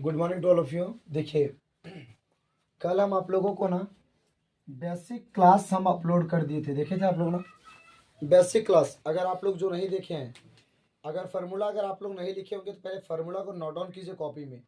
Good morning to all of you. देखिए, कल हम आप लोगों को ना बेसिक क्लास हम अपलोड कर दिए थे, देखे थे आप लोग ना बेसिक क्लास। अगर आप लोग जो नहीं देखे हैं, अगर फार्मूला अगर आप लोग नहीं लिखे होंगे तो पहले फार्मूला को नोट डाउन कीजिए कॉपी में।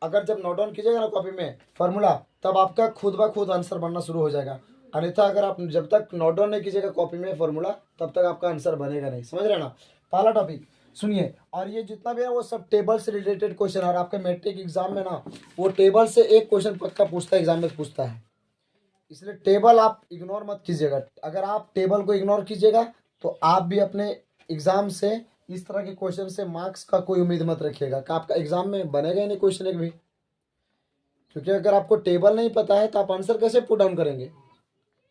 अगर जब नोट डाउन कीजिएगा ना कॉपी में फार्मूला, तब आपका खुद ब खुद आंसर बनना शुरू हो जाएगा। अन्यथा अगर आप जब तक नोट डाउन नहीं कीजिएगा कॉपी में फार्मूला, तब तक आपका आंसर बनेगा नहीं। समझ रहे हैं ना। पहला टॉपिक सुनिए, और ये जितना भी है वो सब टेबल से रिलेटेड क्वेश्चन। और आपके मैट्रिक एग्जाम में ना वो टेबल से एक क्वेश्चन पक्का पूछता है, एग्जाम में पूछता है, इसलिए टेबल आप इग्नोर मत कीजिएगा। अगर आप टेबल को इग्नोर कीजिएगा तो आप भी अपने एग्जाम से इस तरह के क्वेश्चन से मार्क्स का कोई उम्मीद मत रखिएगा कि आपका एग्जाम में बनेगा ही नहीं क्वेश्चन एक भी। क्योंकि अगर आपको टेबल नहीं पता है तो आप आंसर कैसे पुट डाउन करेंगे।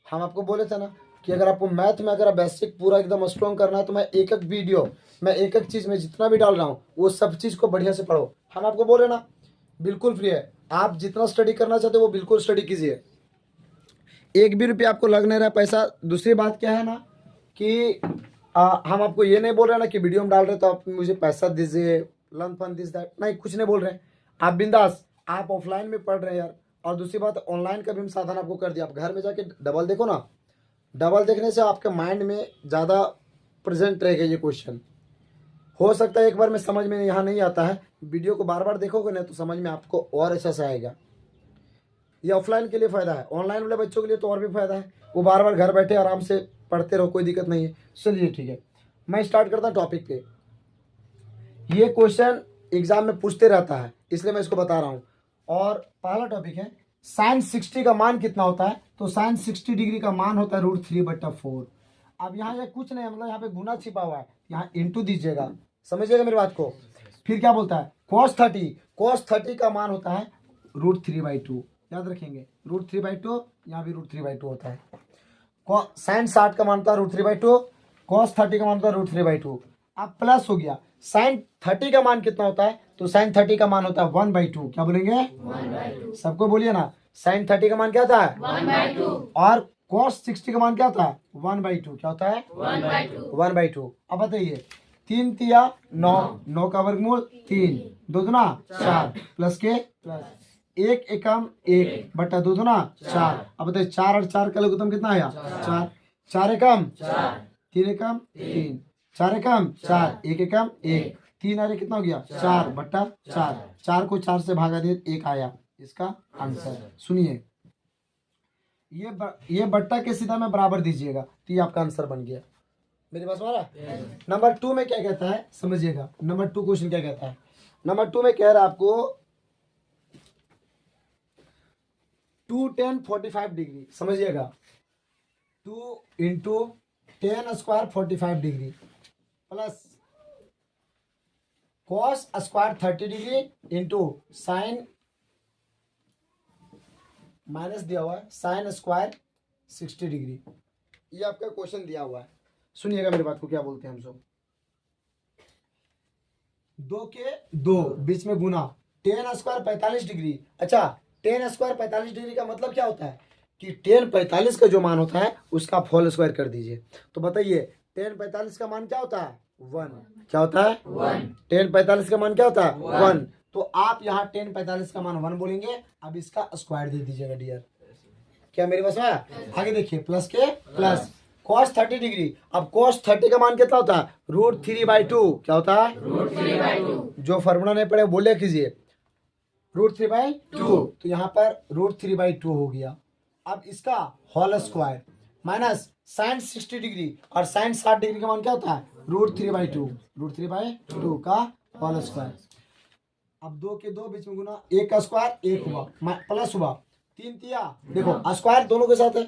हम आपको बोले थे ना कि अगर आपको मैथ में अगर बेसिक पूरा एकदम स्ट्रॉन्ग करना है तो मैं एक एक वीडियो, मैं एक एक चीज़ में जितना भी डाल रहा हूँ वो सब चीज़ को बढ़िया से पढ़ो। हम आपको बोले ना बिल्कुल फ्री है, आप जितना स्टडी करना चाहते हो वो बिल्कुल स्टडी कीजिए, एक भी रुपया आपको लग नहीं रहा पैसा। दूसरी बात क्या है ना कि हम आपको ये नहीं बोल रहे ना कि वीडियो में डाल रहे तो आप मुझे पैसा दीजिए, लन फन दिस दैट, नहीं, कुछ नहीं बोल रहे हैं। आप बिंदास, आप ऑफलाइन में पढ़ रहे हैं यार। और दूसरी बात, ऑनलाइन का भी हम साधन आपको कर दिया। आप घर में जाके डबल देखो ना, डबल देखने से आपके माइंड में ज़्यादा प्रेजेंट रहेगा ये क्वेश्चन। हो सकता है एक बार में समझ में यहाँ नहीं आता है, वीडियो को बार बार देखोगे ना तो समझ में आपको और अच्छा से आएगा। ये ऑफलाइन के लिए फ़ायदा है, ऑनलाइन वाले बच्चों के लिए तो और भी फ़ायदा है, वो बार बार घर बैठे आराम से पढ़ते रहो, कोई दिक्कत नहीं है। चलिए ठीक है, मैं स्टार्ट करता हूँ टॉपिक पे। ये क्वेश्चन एग्जाम में पूछते रहता है इसलिए मैं इसको बता रहा हूँ। और पहला टॉपिक है साइन 60 का मान कितना होता है। तो साइन 60 डिग्री का मान होता है √3/4। अब यहाँ ये कुछ नहीं है, मतलब यहाँ पे गुना छिपा हुआ है, यहाँ इंटू दीजिएगा, समझिएगा मेरी बात को। फिर क्या बोलता है cos 30 का मान होता है √3/2, याद रखेंगे √3/2, यहाँ भी √3/2 होता है। साइन 60 का मान होता है √3/2, cos 30 का मान होता है √3/2। अब प्लस हो गया, साइन 30 का मान कितना होता है। तो साइन 30 का मान होता है 1/2। क्या बोलेंगे 1/2, सबको बोलिए ना। साइन 30 का मान क्या होता है 1/2, और cos 60 का मान क्या होता है 1/2। क्या होता है 1/2। अब बताइए, 3 तिया 9, 9 का वर्गमूल 3, 2 दूना 4, प्लस के प्लस 1 एकम 1 बटा 2 दूना 4। अब बताइए 4 और 4 का लघुत्तम कितना आया 4, 4 एकम 4, 3 एकम 3, 4 एकम 4, 1 एकम 1, 3 आ कितना हो गया 4/4। 4 को 4 से भागा दिए 1 आया इसका आंसर। सुनिए, ये बट्टा के सीधा में बराबर दीजिएगा तो ये आपका आंसर बन गया। मेरे पास वाला नंबर 2 में क्या कहता है समझिएगा। नंबर 2 क्वेश्चन क्या कहता है। नंबर 2 में कह रहा है आपको 2 10 45 डिग्री, समझिएगा 2 × 10² 45 degree plus cos square 30 degree into sine, minus दिया हुआ है साइन स्क्वायर 60 डिग्री। ये आपका क्वेश्चन दिया हुआ है। सुनिएगा मेरी बात को, क्या बोलते हैं हम सब। 2 के 2 बीच में गुना, 10² 45 डिग्री। अच्छा, 10² 45 डिग्री का मतलब क्या होता है कि 10 45 का जो मान होता है उसका होल स्क्वायर कर दीजिए। तो बताइए 10 45 का मान क्या होता है 1। क्या होता है 1। 10 45 का मान क्या होता है 1। तो आप यहाँ 10 45 का मान 1 बोलेंगे। अब इसका स्क्वायर दे दीजिएगा डियर। क्या मेरे पास में आगे देखिए, प्लस के प्लस cos 30 डिग्री। अब cos 30 का मान कितना होता है √3/2। क्या होता है √3/2। जो फार्मूला नहीं पढ़े बोले कीजिए √3/2। तो यहाँ पर √3/2 हो गया। अब इसका whole square minus sine 60 degree, और साइन 60 डिग्री का मान क्या होता है √3/2 का होल स्क्वायर। अब 2 के 2 बीच में गुना, 1 का स्क्वायर 1 हुआ, प्लस हुआ 3 तिया, देखो स्क्वायर दोनों के साथ है,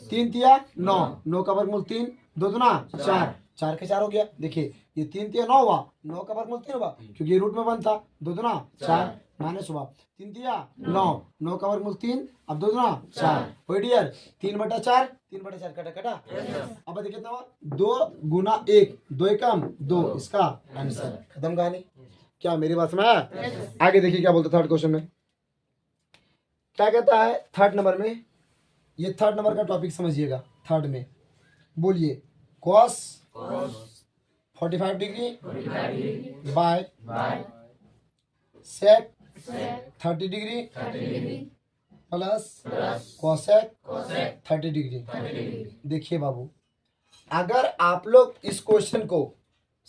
3 तिया 9, 9 का वर्गमूल 3, 2 दूना 4, 4 के 4 हो गया। देखिए ये 3 तिया 9 हुआ, 9 का वर्गमूल 3 हुआ क्योंकि ये रूट में 1 था, 2 दूना 4 माइनस हुआ 3 तिया 9, 9 का वर्गमूल 3, अब 2 दूना 4 हो डियर 3/4, 3/4 कटा कटा। अब बताइए कितना हुआ 2 गुना 1, 2 एकम 2, इसका आंसर। खत्म कहानी। क्या मेरी बात में आगे देखिए क्या बोलते थर्ड क्वेश्चन में क्या कहता है। थर्ड नंबर में, ये थर्ड नंबर का टॉपिक समझिएगा। थर्ड में बोलिए cos 45 degree by sec 30 degree plus cosec 30 degree. देखिए बाबू, अगर आप लोग इस क्वेश्चन को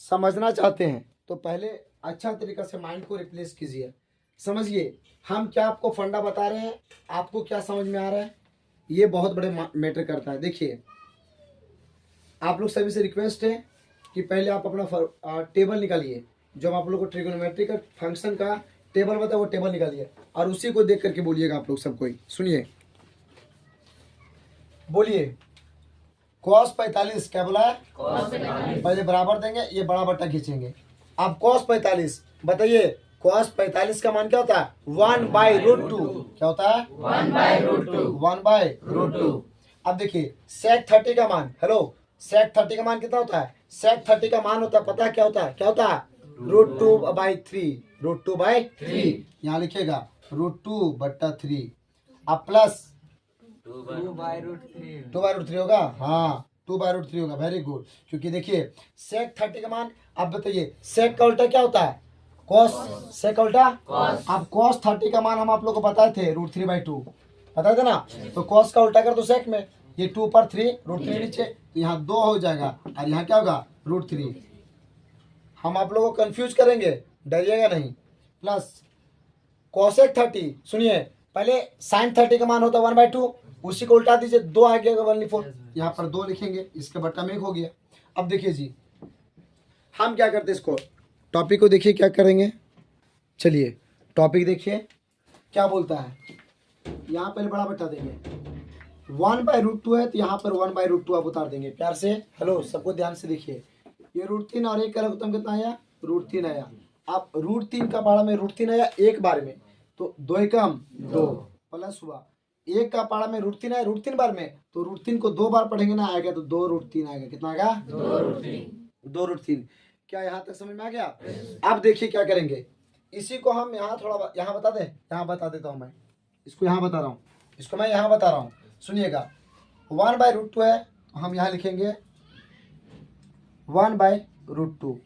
समझना चाहते हैं तो पहले अच्छा तरीका से माइंड को रिप्लेस कीजिए। समझिए हम क्या आपको फंडा बता रहे हैं, आपको क्या समझ में आ रहा है, ये बहुत बड़े मैटर करता है। देखिए आप लोग सभी से रिक्वेस्ट है कि पहले आप अपना टेबल निकालिए, जो आप लोग को ट्रिगोनोमेट्री का फंक्शन का टेबल बताया वो टेबल निकालिए और उसी को देख करके बोलिएगा आप लोग सबको। सुनिए, बोलिए cos 45 क्या बोला है? पहले बराबर देंगे, ये बड़ा बट्टा खींचेंगे। अब cos 45 बताइए, cos 45 का मान क्या होता है? 1/√2। क्या होता है? 1/√2। अब देखिए sec 30 का मान, हेलो sec 30 का मान कितना होता है? sec 30 का मान होता है, पता है क्या होता है? क्या होता है? √2/3। √2/3 यहाँ लिखिएगा, √2/3। अब प्लस 2/√3 होगा। हाँ 2/√3 होगा, वेरी गुड। क्योंकि देखिए sec 30 का मान, अब बताइए sec का उल्टा क्या होता है? cos। sec का उल्टा cos। अब cos 30 का मान हम आप लोग को बताए थे √3/2, बताए थे ना? तो cos का उल्टा कर दो sec में, ये 2 पर 3, √3 नीचे, तो यहाँ 2 हो जाएगा और यहाँ क्या होगा? √3। हम आप लोगों को कंफ्यूज करेंगे, डरिएगा नहीं। प्लस cosec 30, सुनिए पहले sin 30 का मान होता है 1/2, उसी को उल्टा दीजिए, 2 आ गया 1/4, यहाँ पर 2 लिखेंगे, इसके बट्टा में 1 हो गया। अब देखिए जी हम क्या करते हैं, इसको टॉपिक को देखिए क्या करेंगे। चलिए टॉपिक देखिए क्या बोलता है। यहाँ पहले बड़ा बट्टा देंगे, 1/√2 है तो यहाँ पर 1/√2 आप उतार देंगे प्यार से। हेलो सबको ध्यान से देखिए, ये √3 और 1 का लघुत्तम कितना आया? √3 आया। अब √3 का पारा में √3 आया एक बार में, तो 2 एकम 2 प्लस हुआ, 1 का पारा में √3 आया √3 बार में, तो √3 को 2 बार पढ़ेंगे ना, आएगा तो 2√3 आएगा। कितना आएगा? 2√3। क्या यहाँ तक समझ में आ गया? अब देखिए क्या करेंगे, इसी को हम यहाँ थोड़ा यहाँ बता दें, यहाँ बता देता हूँ मैं, इसको यहाँ बता रहा हूँ, इसको मैं यहाँ बता रहा हूँ। सुनिएगा 1/√2 है तो हम यहाँ लिखेंगे 1/√2।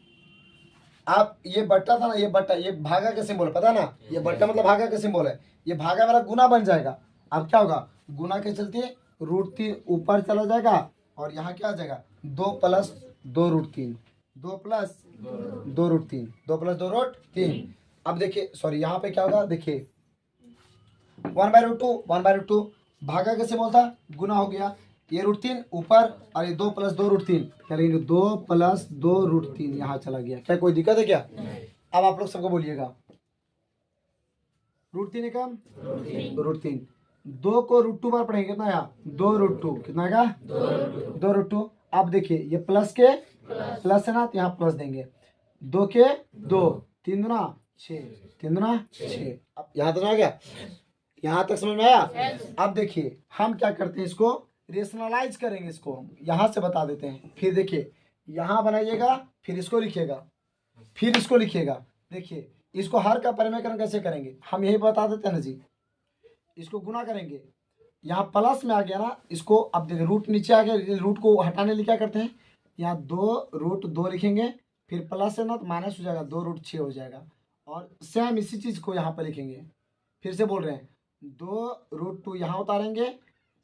आप ये बट्टा था ना, ये बट्टा, ये भागा का सिंबल पता ना, ये बट्टा मतलब भागा का सिंबल है, ये भागा मेरा गुना बन जाएगा। अब क्या होगा? गुना के चलते √3 ऊपर चला जाएगा और यहाँ क्या आ जाएगा? 2 + 2√3, 2 + 2√3, 2 + 2√3। अब देखिए सॉरी यहाँ पे क्या होगा, देखिए 1/√2 भागा कैसे बोलता, गुना हो गया, ये √3 ऊपर और ये 2 + 2√3, क्या लेंगे? 2 + 2√3 यहाँ चला गया। क्या कोई दिक्कत है क्या? अब आप लोग सबको बोलिएगा, √3 एकम √3, 2 को √2 बार पढ़ेंगे, कितना आया? 2√2। कितना आएगा? 2√2। अब देखिए ये प्लस के प्लस है ना, तो यहाँ प्लस देंगे, 2 के 2, 3 दूना 6, 3 दूना 6। अब यहाँ तक आ गया, यहाँ तक समझ में आया? अब देखिए हम क्या करते हैं, इसको रेशनलाइज करेंगे, इसको हम यहाँ से बता देते हैं। फिर देखिए यहाँ बनाइएगा, फिर इसको लिखिएगा, फिर इसको लिखिएगा। देखिए इसको हर का परिमेयकरण कैसे करेंगे हम यही बता देते हैं ना जी। इसको गुना करेंगे, यहाँ प्लस में आ गया ना, इसको अब देखिए रूट नीचे आ गया, रूट को हटाने लिए क्या करते हैं, यहाँ 2√2 लिखेंगे, फिर प्लस है ना तो माइनस हो जाएगा, 2√6 हो जाएगा। और सेम इसी चीज़ को यहाँ पर लिखेंगे, फिर से बोल रहे हैं, 2√2 यहाँ उतारेंगे,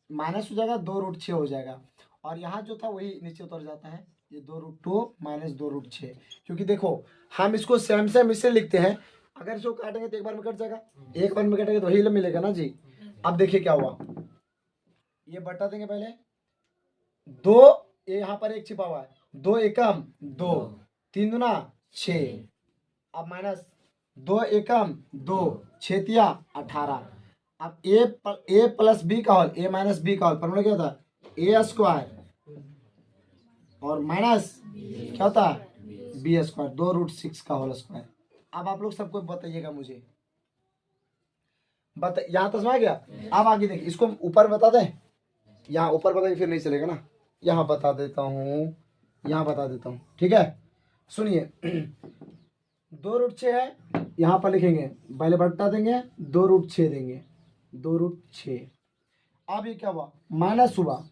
माइनस हो जाएगा, 2√6 हो जाएगा, और यहाँ जो था वही नीचे उतर जाता है, ये 2√2 - 2√6। क्योंकि देखो हम इसको सेम सेम इससे लिखते हैं, अगर इसको काटेंगे तो एक बार में कट जाएगा, एक बार में कटेंगे तो वही मिलेगा ना जी। अब देखिए क्या हुआ, ये बटा देंगे पहले, 2 ये यहाँ पर 1 छिपा हुआ है, 2 एकम 2, 3 दूना 6, अब माइनस 2 एकम 2, 6 तिया 18। अब a + b का होल, a - b का होल फॉर्मूला क्या होता है? a² और माइनस क्या होता है? b², 2√6 का होल स्क्वायर। अब आप लोग सबको बताइएगा, मुझे बता, यहाँ तक समझ गया? अब आगे देखिए, इसको ऊपर बता दें, यहाँ ऊपर बताइए फिर नहीं चलेगा ना, यहाँ बता देता हूँ, यहाँ बता देता हूँ, ठीक है? सुनिए 2√6 है, यहाँ पर लिखेंगे, पहले बट्टा देंगे, 2√6 देंगे, 2√6। अब ये क्या हुआ? माइनस हुआ,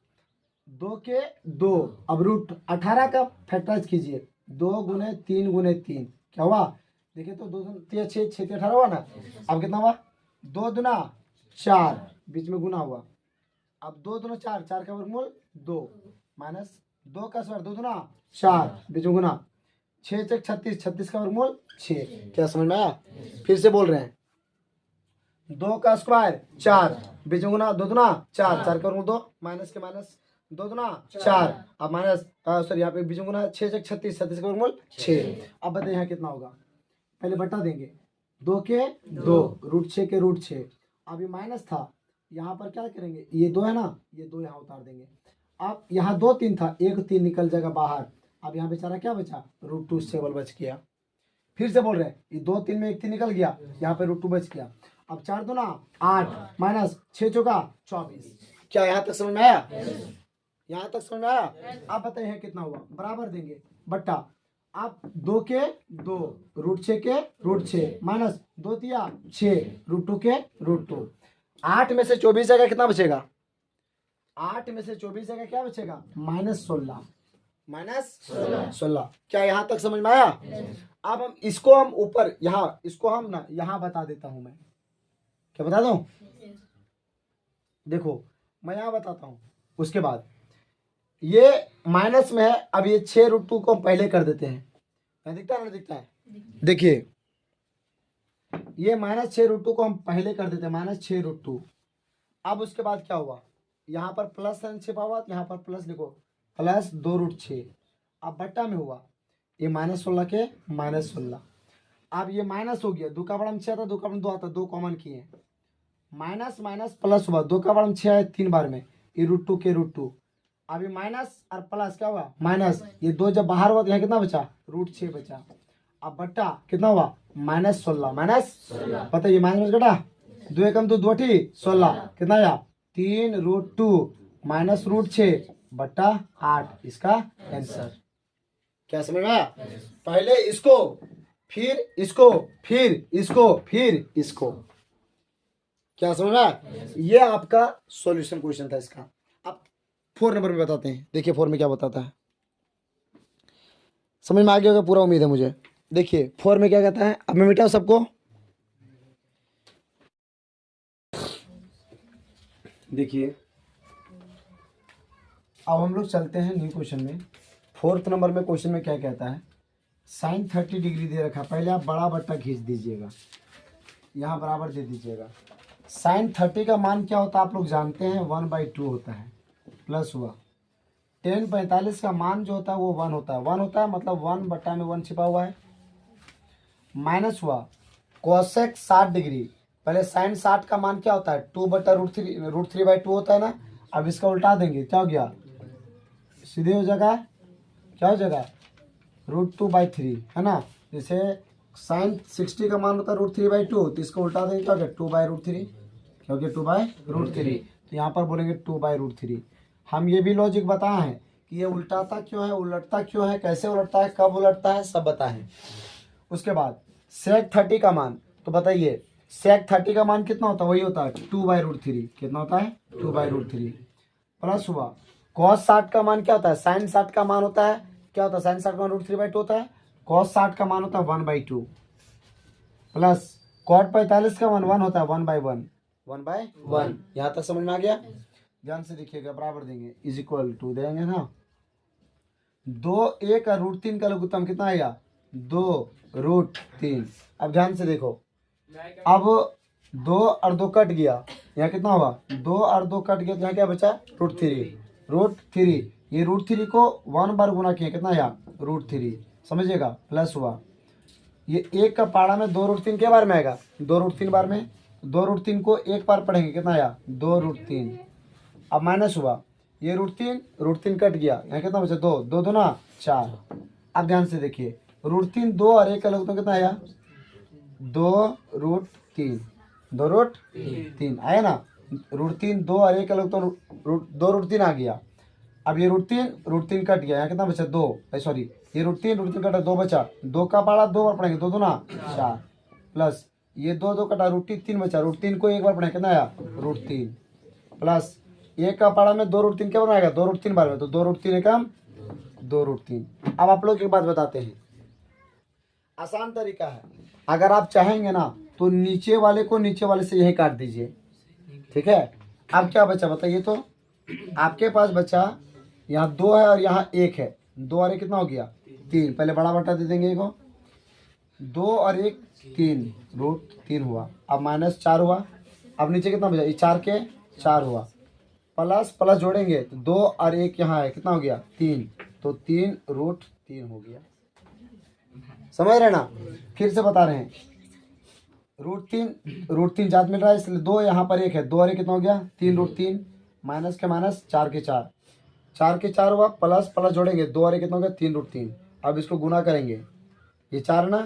2 के 2, अब √18 का फैक्टराइज कीजिए, 2 × 3 × 3 क्या हुआ? देखिए तो 2 3 6 6 18 हुआ ना। अब कितना हुआ 2 दूना 4 बीच में गुना हुआ। अब 2 दूना 4 4 का वर्गमूल 2 माइनस 2 का स्क्वायर 2 दूना 4 बीच में गुना 6 6 36 36 का वर्गमूल 6। क्या समझ में आया? फिर से बोल रहे हैं 2 का स्क्वायर 4 बीच में गुना 2 दूना 4 4 का वर्गमूल 2 माइनस के माइनस 2 दूना 4 अब माइनस सॉरी यहाँ पे बीच में गुना 6 6 36 36 का वर्गमूल 6। अब बताइए यहाँ कितना होगा? पहले बटा देंगे 2 के 2 रूट 6 के रूट 6। अब ये माइनस था यहाँ पर क्या करेंगे ये 2 है ना ये 2 यहाँ उतार देंगे। अब यहाँ 2 3 था 1 3 निकल जाएगा बाहर। अब यहाँ बेचारा क्या बचा रूट 2 सेवल बच गया। फिर से बोल रहे हैं ये 2 3 में 1 3 निकल गया यहाँ पे रूट 2 बच गया। अब 4 दूना 8 माइनस 6 चौका 24। क्या यहाँ तक समझ में आया? यहाँ तक समझ में आया? आप बताइए कितना हुआ? बराबर देंगे बट्टा आप 2 के 2 रूट 6 के रूट 6 माइनस 2 तिया 6 रूट 2 के रूट 2। 8 में से 24 जगह कितना बचेगा? 8 में से 24 जगह क्या बचेगा? -16 -16। क्या यहाँ तक समझ में आया? अब हम इसको हम ऊपर यहाँ इसको हम ना यहाँ बता देता हूं। मैं क्या बता दूं? देखो मैं यहाँ बताता हूं उसके बाद ये माइनस में है। अब ये 6 रूट 2 को हम पहले कर देते हैं। दिखता है ना? दिखता है। देखिए ये -6 रूट 2 को हम पहले कर देते हैं -6 रूट 2। अब उसके बाद क्या हुआ यहाँ पर प्लस साइन छिपा हुआ यहाँ पर प्लस लिखो प्लस 2 रूट 6। अब बट्टा में हुआ ये -16 के -16। अब ये माइनस हो गया 2 का बड़ा में 6 आता 2 का बड़ा में 2 आता 2 कॉमन किए माइनस माइनस प्लस हुआ 2 का बड़ा में 6 आए 3 बार में ये रूट 2 के रूट 2। अब ये माइनस और प्लस क्या हुआ माइनस ये 2 जब बाहर हुआ तो यहाँ कितना बचा रूट 6 बचा। अब बट्टा कितना हुआ -16 पता ये माइनस घटा 2 एकम 2 2 16 कितना आया 3 रूट 2 माइनस रूट 6 बट्टा 8 इसका आंसर। क्या समझ में आया? पहले इसको फिर इसको फिर इसको फिर इसको। क्या समझ में आया? ये आपका सॉल्यूशन क्वेश्चन था इसका। अब 4 नंबर में बताते हैं। देखिए 4 में क्या बताता है समझ में आ गया होगा पूरा उम्मीद है मुझे। देखिए 4 में क्या कहता है? अब मैं मिटाऊं सबको। देखिए अब हम लोग चलते हैं न्यू क्वेश्चन में। 4th नंबर में क्वेश्चन में क्या कहता है sin 30 डिग्री दे रखा। पहले आप बड़ा बट्टा खींच दीजिएगा यहाँ बराबर दे दीजिएगा। sin 30 का मान क्या होता है आप लोग जानते हैं 1/2 होता है। प्लस हुआ tan 45 का मान जो होता है वो 1 होता है। 1 होता है मतलब 1 बट्टा में 1 छिपा हुआ है। माइनस हुआ cosec 60 डिग्री। पहले sin 60 का मान क्या होता है 2/√3 √3/2 होता है ना। अब इसका उल्टा देंगे क्या हो गया सीधे हो जाएगा क्या हो जाएगा √2/3 है ना। जैसे sin 60 का मान होता है √3/2 तो इसको उल्टा देंगे क्या हो गया 2/√3 क्योंकि 2/√3 तो यहाँ पर बोलेंगे 2/√3। हम ये भी लॉजिक बताए हैं कि ये उल्टाता क्यों है उलटता क्यों है कैसे उलटता है कब उलटता है सब बताएं। उसके बाद sec 30 का मान तो बताइए sec 30 का मान कितना होता है वही होता है 2/√3। कितना होता है 2/√3। प्लस हुआ cos 60 का मान क्या होता है sin 60 का मान होता है क्या होता है sin 60 का मान √3/2 होता है। cos 60 का मान होता है 1/2 प्लस cot 45 का मान 1 होता है 1/1 यहाँ तक समझ में आ गया। ध्यान से देखिएगा बराबर देंगे इज इक्वल टू देंगे ना 2 1 और √3 का लघुत्तम कितना आएगा 2√3। अब ध्यान से देखो अब 2 और 2 कट गया यहाँ कितना हुआ 2 और 2 कट गया तो यहाँ क्या बचा √3 ये √3 को 1 बार गुना किया कितना आया √3 समझिएगा। प्लस हुआ ये 1 का पाड़ा में 2√3 के बार में आएगा 2√3 बार में 2√3 को 1 बार पढ़ेंगे कितना आया 2√3। अब माइनस हुआ ये √3 कट गया यहाँ कितना बचा 2 2 2 ना 4। अब ध्यान से देखिए √3 2 और 1 का लघुत्तम कितना आया 2√3 आया ना। √3 2 और 1 का लघुत्तम 2√3 आ गया। अब ये √3 कट गया यहाँ कितना बचा 2 सॉरी ये √3 कटा 2 बचा 2 का पाड़ा 2 बार पढ़ेंगे 2 2 ना 4 प्लस ये 2 2 कटा √3 बचा √3 को 1 बार पढ़ेंगे कितना आया √3 प्लस 1 का पाड़ा में 2√3 क्या बनाएगा 2√3 बार में तो 2√3 एकम 2√3। अब आप लोग एक बात बताते हैं आसान तरीका है अगर आप चाहेंगे ना तो नीचे वाले को नीचे वाले से यही काट दीजिए, ठीक है। अब क्या बचा बताइए तो, आपके पास बचा यहाँ 2 है और यहाँ 1 है, 2 और 1 कितना हो गया 3। पहले बड़ा बटा दे देंगे को, 2 और 1 3, √3 हुआ। अब -4 हुआ। अब नीचे कितना बचा, ये 4 के 4 हुआ, प्लस प्लस जोड़ेंगे तो 2 और 1 यहाँ है, कितना हो गया 3, तो 3√3 हो गया। समझ रहे ना, फिर से बता रहे हैं, √3 जात मिल रहा है इसलिए 2 यहाँ पर 1 है, 2 और 1 कितना हो गया 3√3, माइनस के माइनस 4 के 4, 4 के 4 हुआ, प्लस प्लस जोड़ेंगे 2 और 1 कितना हो गया 3√3। अब इसको गुना करेंगे, ये 4 ना,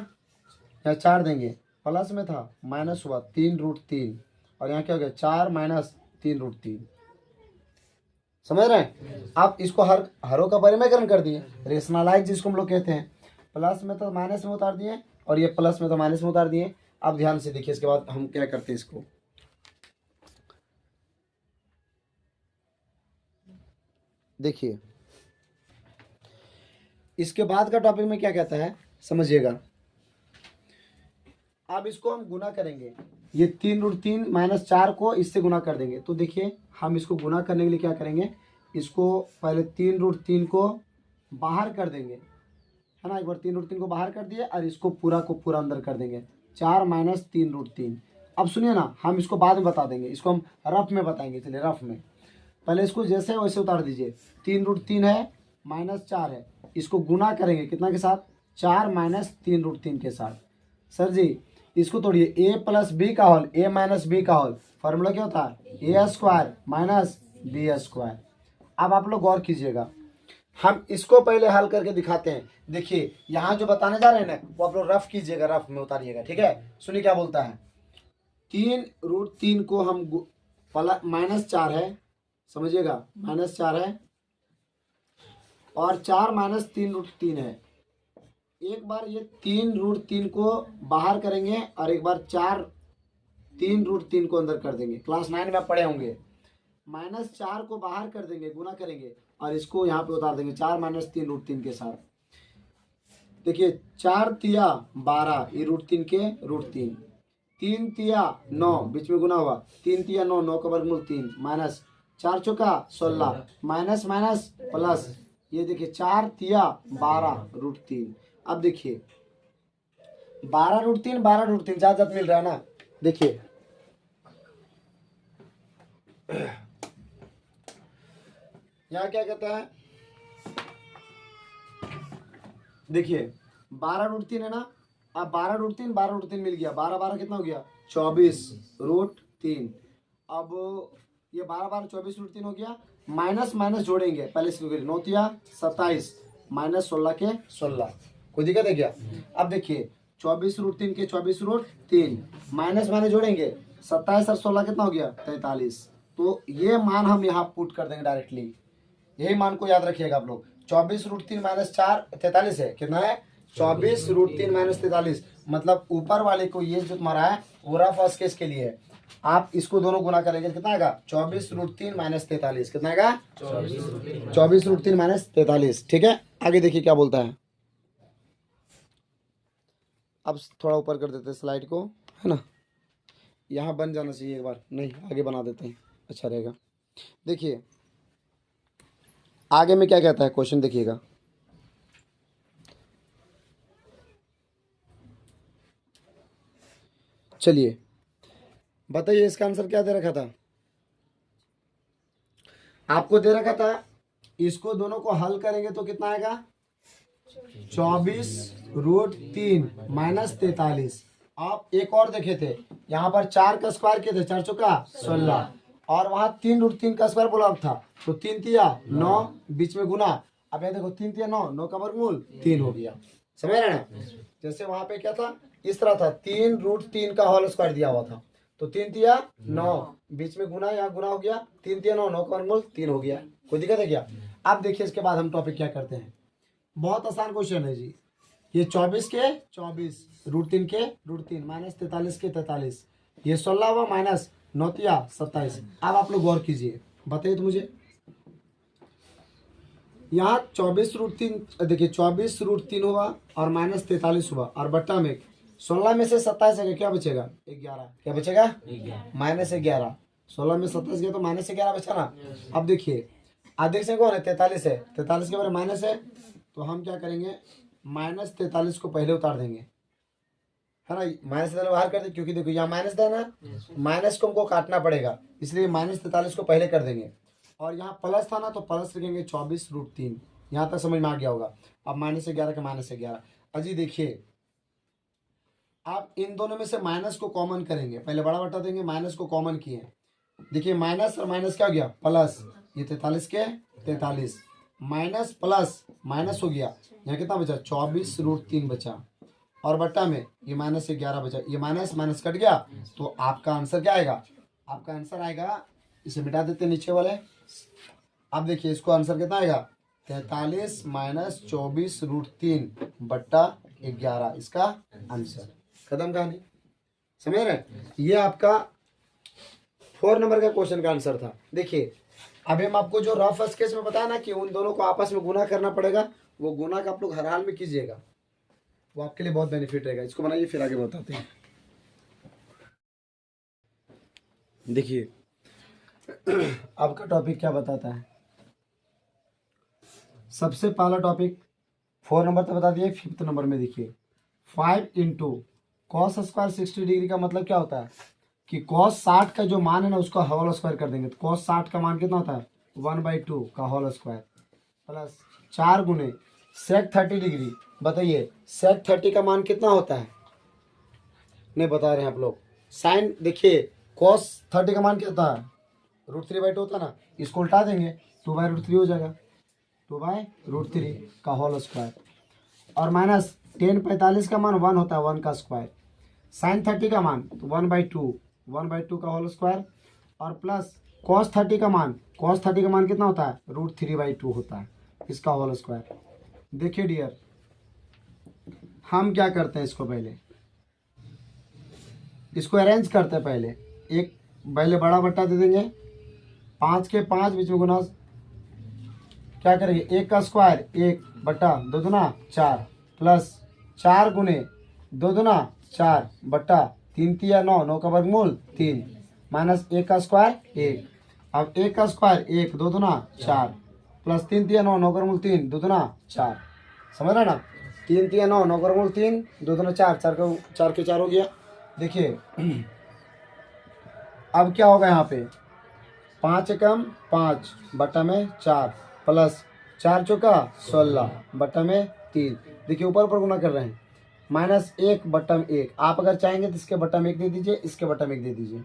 यहाँ 4 देंगे, प्लस में था माइनस हुआ 3√3, और यहाँ क्या हो गया 4 माइनस 3√3। समझ रहे हैं। आप इसको हरों का परिमेयकरण कर दिए, रेशनलाइज जिसको हम लोग कहते हैं। प्लस में तो माइनस में उतार दिए और ये प्लस में तो माइनस में उतार दिए। अब ध्यान से देखिए, इसके बाद हम क्या करते हैं, इसको देखिए, इसके बाद का टॉपिक में क्या कहता है समझिएगा। अब इसको हम गुना करेंगे, ये 3√3 माइनस 4 को इससे गुना कर देंगे। तो देखिए हम इसको गुना करने के लिए क्या करेंगे, इसको पहले 3√3 को बाहर कर देंगे, है ना। एक बार 3√3 को बाहर कर दिए और इसको पूरा को पूरा अंदर कर देंगे, 4 माइनस 3√3। अब सुनिए ना, हम इसको बाद में बता देंगे, इसको हम रफ में बताएंगे। चलिए रफ में पहले इसको जैसे है वैसे उतार दीजिए। 3√3 है माइनस 4 है, इसको गुना करेंगे कितना के साथ, 4 माइनस 3√3 के साथ। सर जी इसको तोड़िए, a प्लस बी का होल, a माइनस बी का होल, फॉर्मूला क्या होता है a square minus B square. अब आप लोग गौर कीजिएगा, हम इसको पहले हल करके दिखाते हैं। देखिए यहाँ जो बताने जा रहे हैं ना, वो आप लोग रफ कीजिएगा, रफ में उतारिएगा, ठीक है। सुनिए क्या बोलता है, 3√3 को हम -4 है, समझिएगा -4 है, और 4 माइनस 3√3 है। एक बार ये 3√3 को बाहर करेंगे और एक बार 3√3 को अंदर कर देंगे। क्लास 9 में आप पढ़े होंगे। -4 को बाहर कर देंगे, गुना करेंगे और इसको यहाँ पे उतार देंगे 4 माइनस 3√3 के साथ। देखिए 4 तिया 12, ये √3 के √3, 3 तिया 9, बीच में गुना हुआ, 3 तिया 9, 9 का वर्गमूल 3, माइनस 4 चौका 16, माइनस माइनस प्लस, ये देखिए 4 तिया 12 √3। अब देखिए 12√3 12√3 ज्यादा मिल रहा है ना। देखिए यहाँ क्या कहता है, देखिए 12√3 है ना। अब 12√3 12√3 मिल गया, 12 12 कितना हो गया 24√3। अब ये 12 12 24√3 हो गया, माइनस माइनस जोड़ेंगे, पहले से 9 तिया 27 माइनस 16 के 16, कोई दिक्कत है क्या। अब देखिए 24√3 के 24√3 माइनस माइनस जोड़ेंगे, 27 और 16 कितना हो गया 43। तो ये मान हम यहाँ पुट कर देंगे डायरेक्टली, यही मान को याद रखिएगा आप लोग। 24√3 माइनस 4 43 है, कितना है 24√3 माइनस 43, मतलब ऊपर वाले को ये जो तुम्हारा है वो रफ फर्स्ट केस के लिए है। आप इसको दोनों गुना करेंगे कितना आएगा 24√3 माइनस 43, कितना आएगा 24√3 माइनस 43, ठीक है। आगे देखिए क्या बोलता है। अब थोड़ा ऊपर कर देते हैं स्लाइड को, है ना, यहाँ बन जाना चाहिए, एक बार नहीं आगे बना देते हैं, अच्छा रहेगा। देखिए आगे में क्या कहता है क्वेश्चन, देखिएगा चलिए बताइए इसका आंसर क्या दे रखा था, आपको दे रखा था इसको दोनों को हल करेंगे तो कितना आएगा 24√3 माइनस 43। आप एक और देखे थे, यहाँ पर 4 का स्क्वायर किए थे, 4 चौका 16, और वहां 3√3 का स्क्वायर बोला था, तो 3 तिया 9, बीच में गुना। अब ये देखो 3 तिया 9, 9 का वर्गमूल 3 हो गया, समझ रहे ना। जैसे वहां पे क्या था, इस तरह था 3√3 का होल स्क्वायर दिया हुआ था, तो 3 तिया 9, बीच में गुना, यहाँ गुना हो गया, 3 तिया 9, 9 का वर्गमूल 3 हो गया, कोई दिक्कत है क्या। अब देखिए इसके बाद हम टॉपिक क्या करते हैं, बहुत आसान क्वेश्चन है जी। ये 24 के 24, √3 के √3, माइनस 43 के 43, ये 16 हुआ, माइनस 9 तिया 27। अब आप लोग गौर कीजिए, बताइए तो मुझे, यहाँ 24√3, देखिए 24√3 हुआ और माइनस 43 हुआ और बट्टा में 16 में से 27 है क्या बचेगा 11, क्या बचेगा -11। 16 में 27 गया तो -11 बचा ना। अब देखिए अधिक से कौन है 43 है, 43 के बारे माइनस है, तो हम क्या करेंगे -43 को पहले उतार देंगे, है ना। माइनस बाहर कर दे, क्योंकि देखो यहाँ माइनस था ना, माइनस को हमको काटना पड़ेगा, इसलिए -43 को पहले कर देंगे। और यहाँ प्लस था ना, तो प्लस लिखेंगे 24√3। यहाँ तक समझ में आ गया होगा। अब -11 का -11। अजी देखिए आप इन दोनों में से माइनस को कॉमन करेंगे, पहले बड़ा बटा देंगे, माइनस को कॉमन किए, देखिए माइनस और माइनस क्या हो गया प्लस, ये 43 के 43 माइनस प्लस माइनस हो गया, यहाँ कितना बचा 24√3 बचा, और बट्टा में ये -11 बचा, ये माइनस माइनस कट गया, तो आपका आंसर क्या आएगा, आपका आंसर आएगा, इसे मिटा देते नीचे वाले। अब देखिए इसको आंसर कितना आएगा 43 - 24√3 बट्टा 11, इसका आंसर। खत्म कहानी, समझ रहे। ये आपका 4 नंबर का क्वेश्चन का आंसर था। देखिए अभी हम आपको जो रफ स्केच में बताया ना कि उन दोनों को आपस में गुना करना पड़ेगा, वो गुना का आप लोग हर हाल में कीजिएगा, वो आपके लिए बहुत बेनिफिट रहेगा। इसको बनाइए फिर आगे बताते हैं। देखिए आपका टॉपिक क्या बताता है, सबसे पहला टॉपिक 4 नंबर तक बता दिए। 5th नंबर में देखिए 5 × cos स्क्वायर 60 डिग्री का मतलब क्या होता है कि cos 60 का जो मान है ना उसका होल स्क्वायर कर देंगे, तो cos 60 का मान कितना होता है 1/2 का होल स्क्वायर प्लस 4 गुने sec 30 डिग्री। बताइए sec 30 का मान कितना होता है, नहीं बता रहे हैं आप लोग। साइन देखिए cos 30 का मान क्या होता है √3/2 होता है ना, इसको उल्टा देंगे 2/√3 हो जाएगा, 2/√3 का होल स्क्वायर, और माइनस tan 45 का मान 1 होता है 1 का स्क्वायर, sin 30 का मान तो 1/2 का होल स्क्वायर, और प्लस cos 30 का मान कितना होता है √3/2 होता है, इसका होल स्क्वायर। देखिए डियर हम क्या करते हैं, इसको पहले इसको अरेंज करते हैं, पहले बड़ा बट्टा दे देंगे, 5 के 5 बीच में गुना, क्या करेंगे 1 का स्क्वायर 1 बट्टा 2 दूना 4 प्लस 4 गुने 2 दूना 4 बट्टा 3 तिया 9, 9 का वर्गमूल 3 माइनस 1 का स्क्वायर 1। अब 1 का स्क्वायर 1 2 दूना 4 प्लस 3 तिया 9, 9 का वर्गमूल 3 2 दूना 4, समझ रहे ना। 3 तिया 9, 9 का वर्गमूल 3 2 दूना 4, 4 के 4 हो गया। देखिए अब क्या होगा यहाँ पे 5 एकम 5 बट्टा में 4 प्लस 4 चौका 16 बट्टा में 3। देखिए ऊपर ऊपर गुना कर रहे हैं, -1 बट्टा में 1, आप अगर चाहेंगे तो इसके बट्टा में 1 दे दीजिए, इसके बट्टा में 1 दे दीजिए।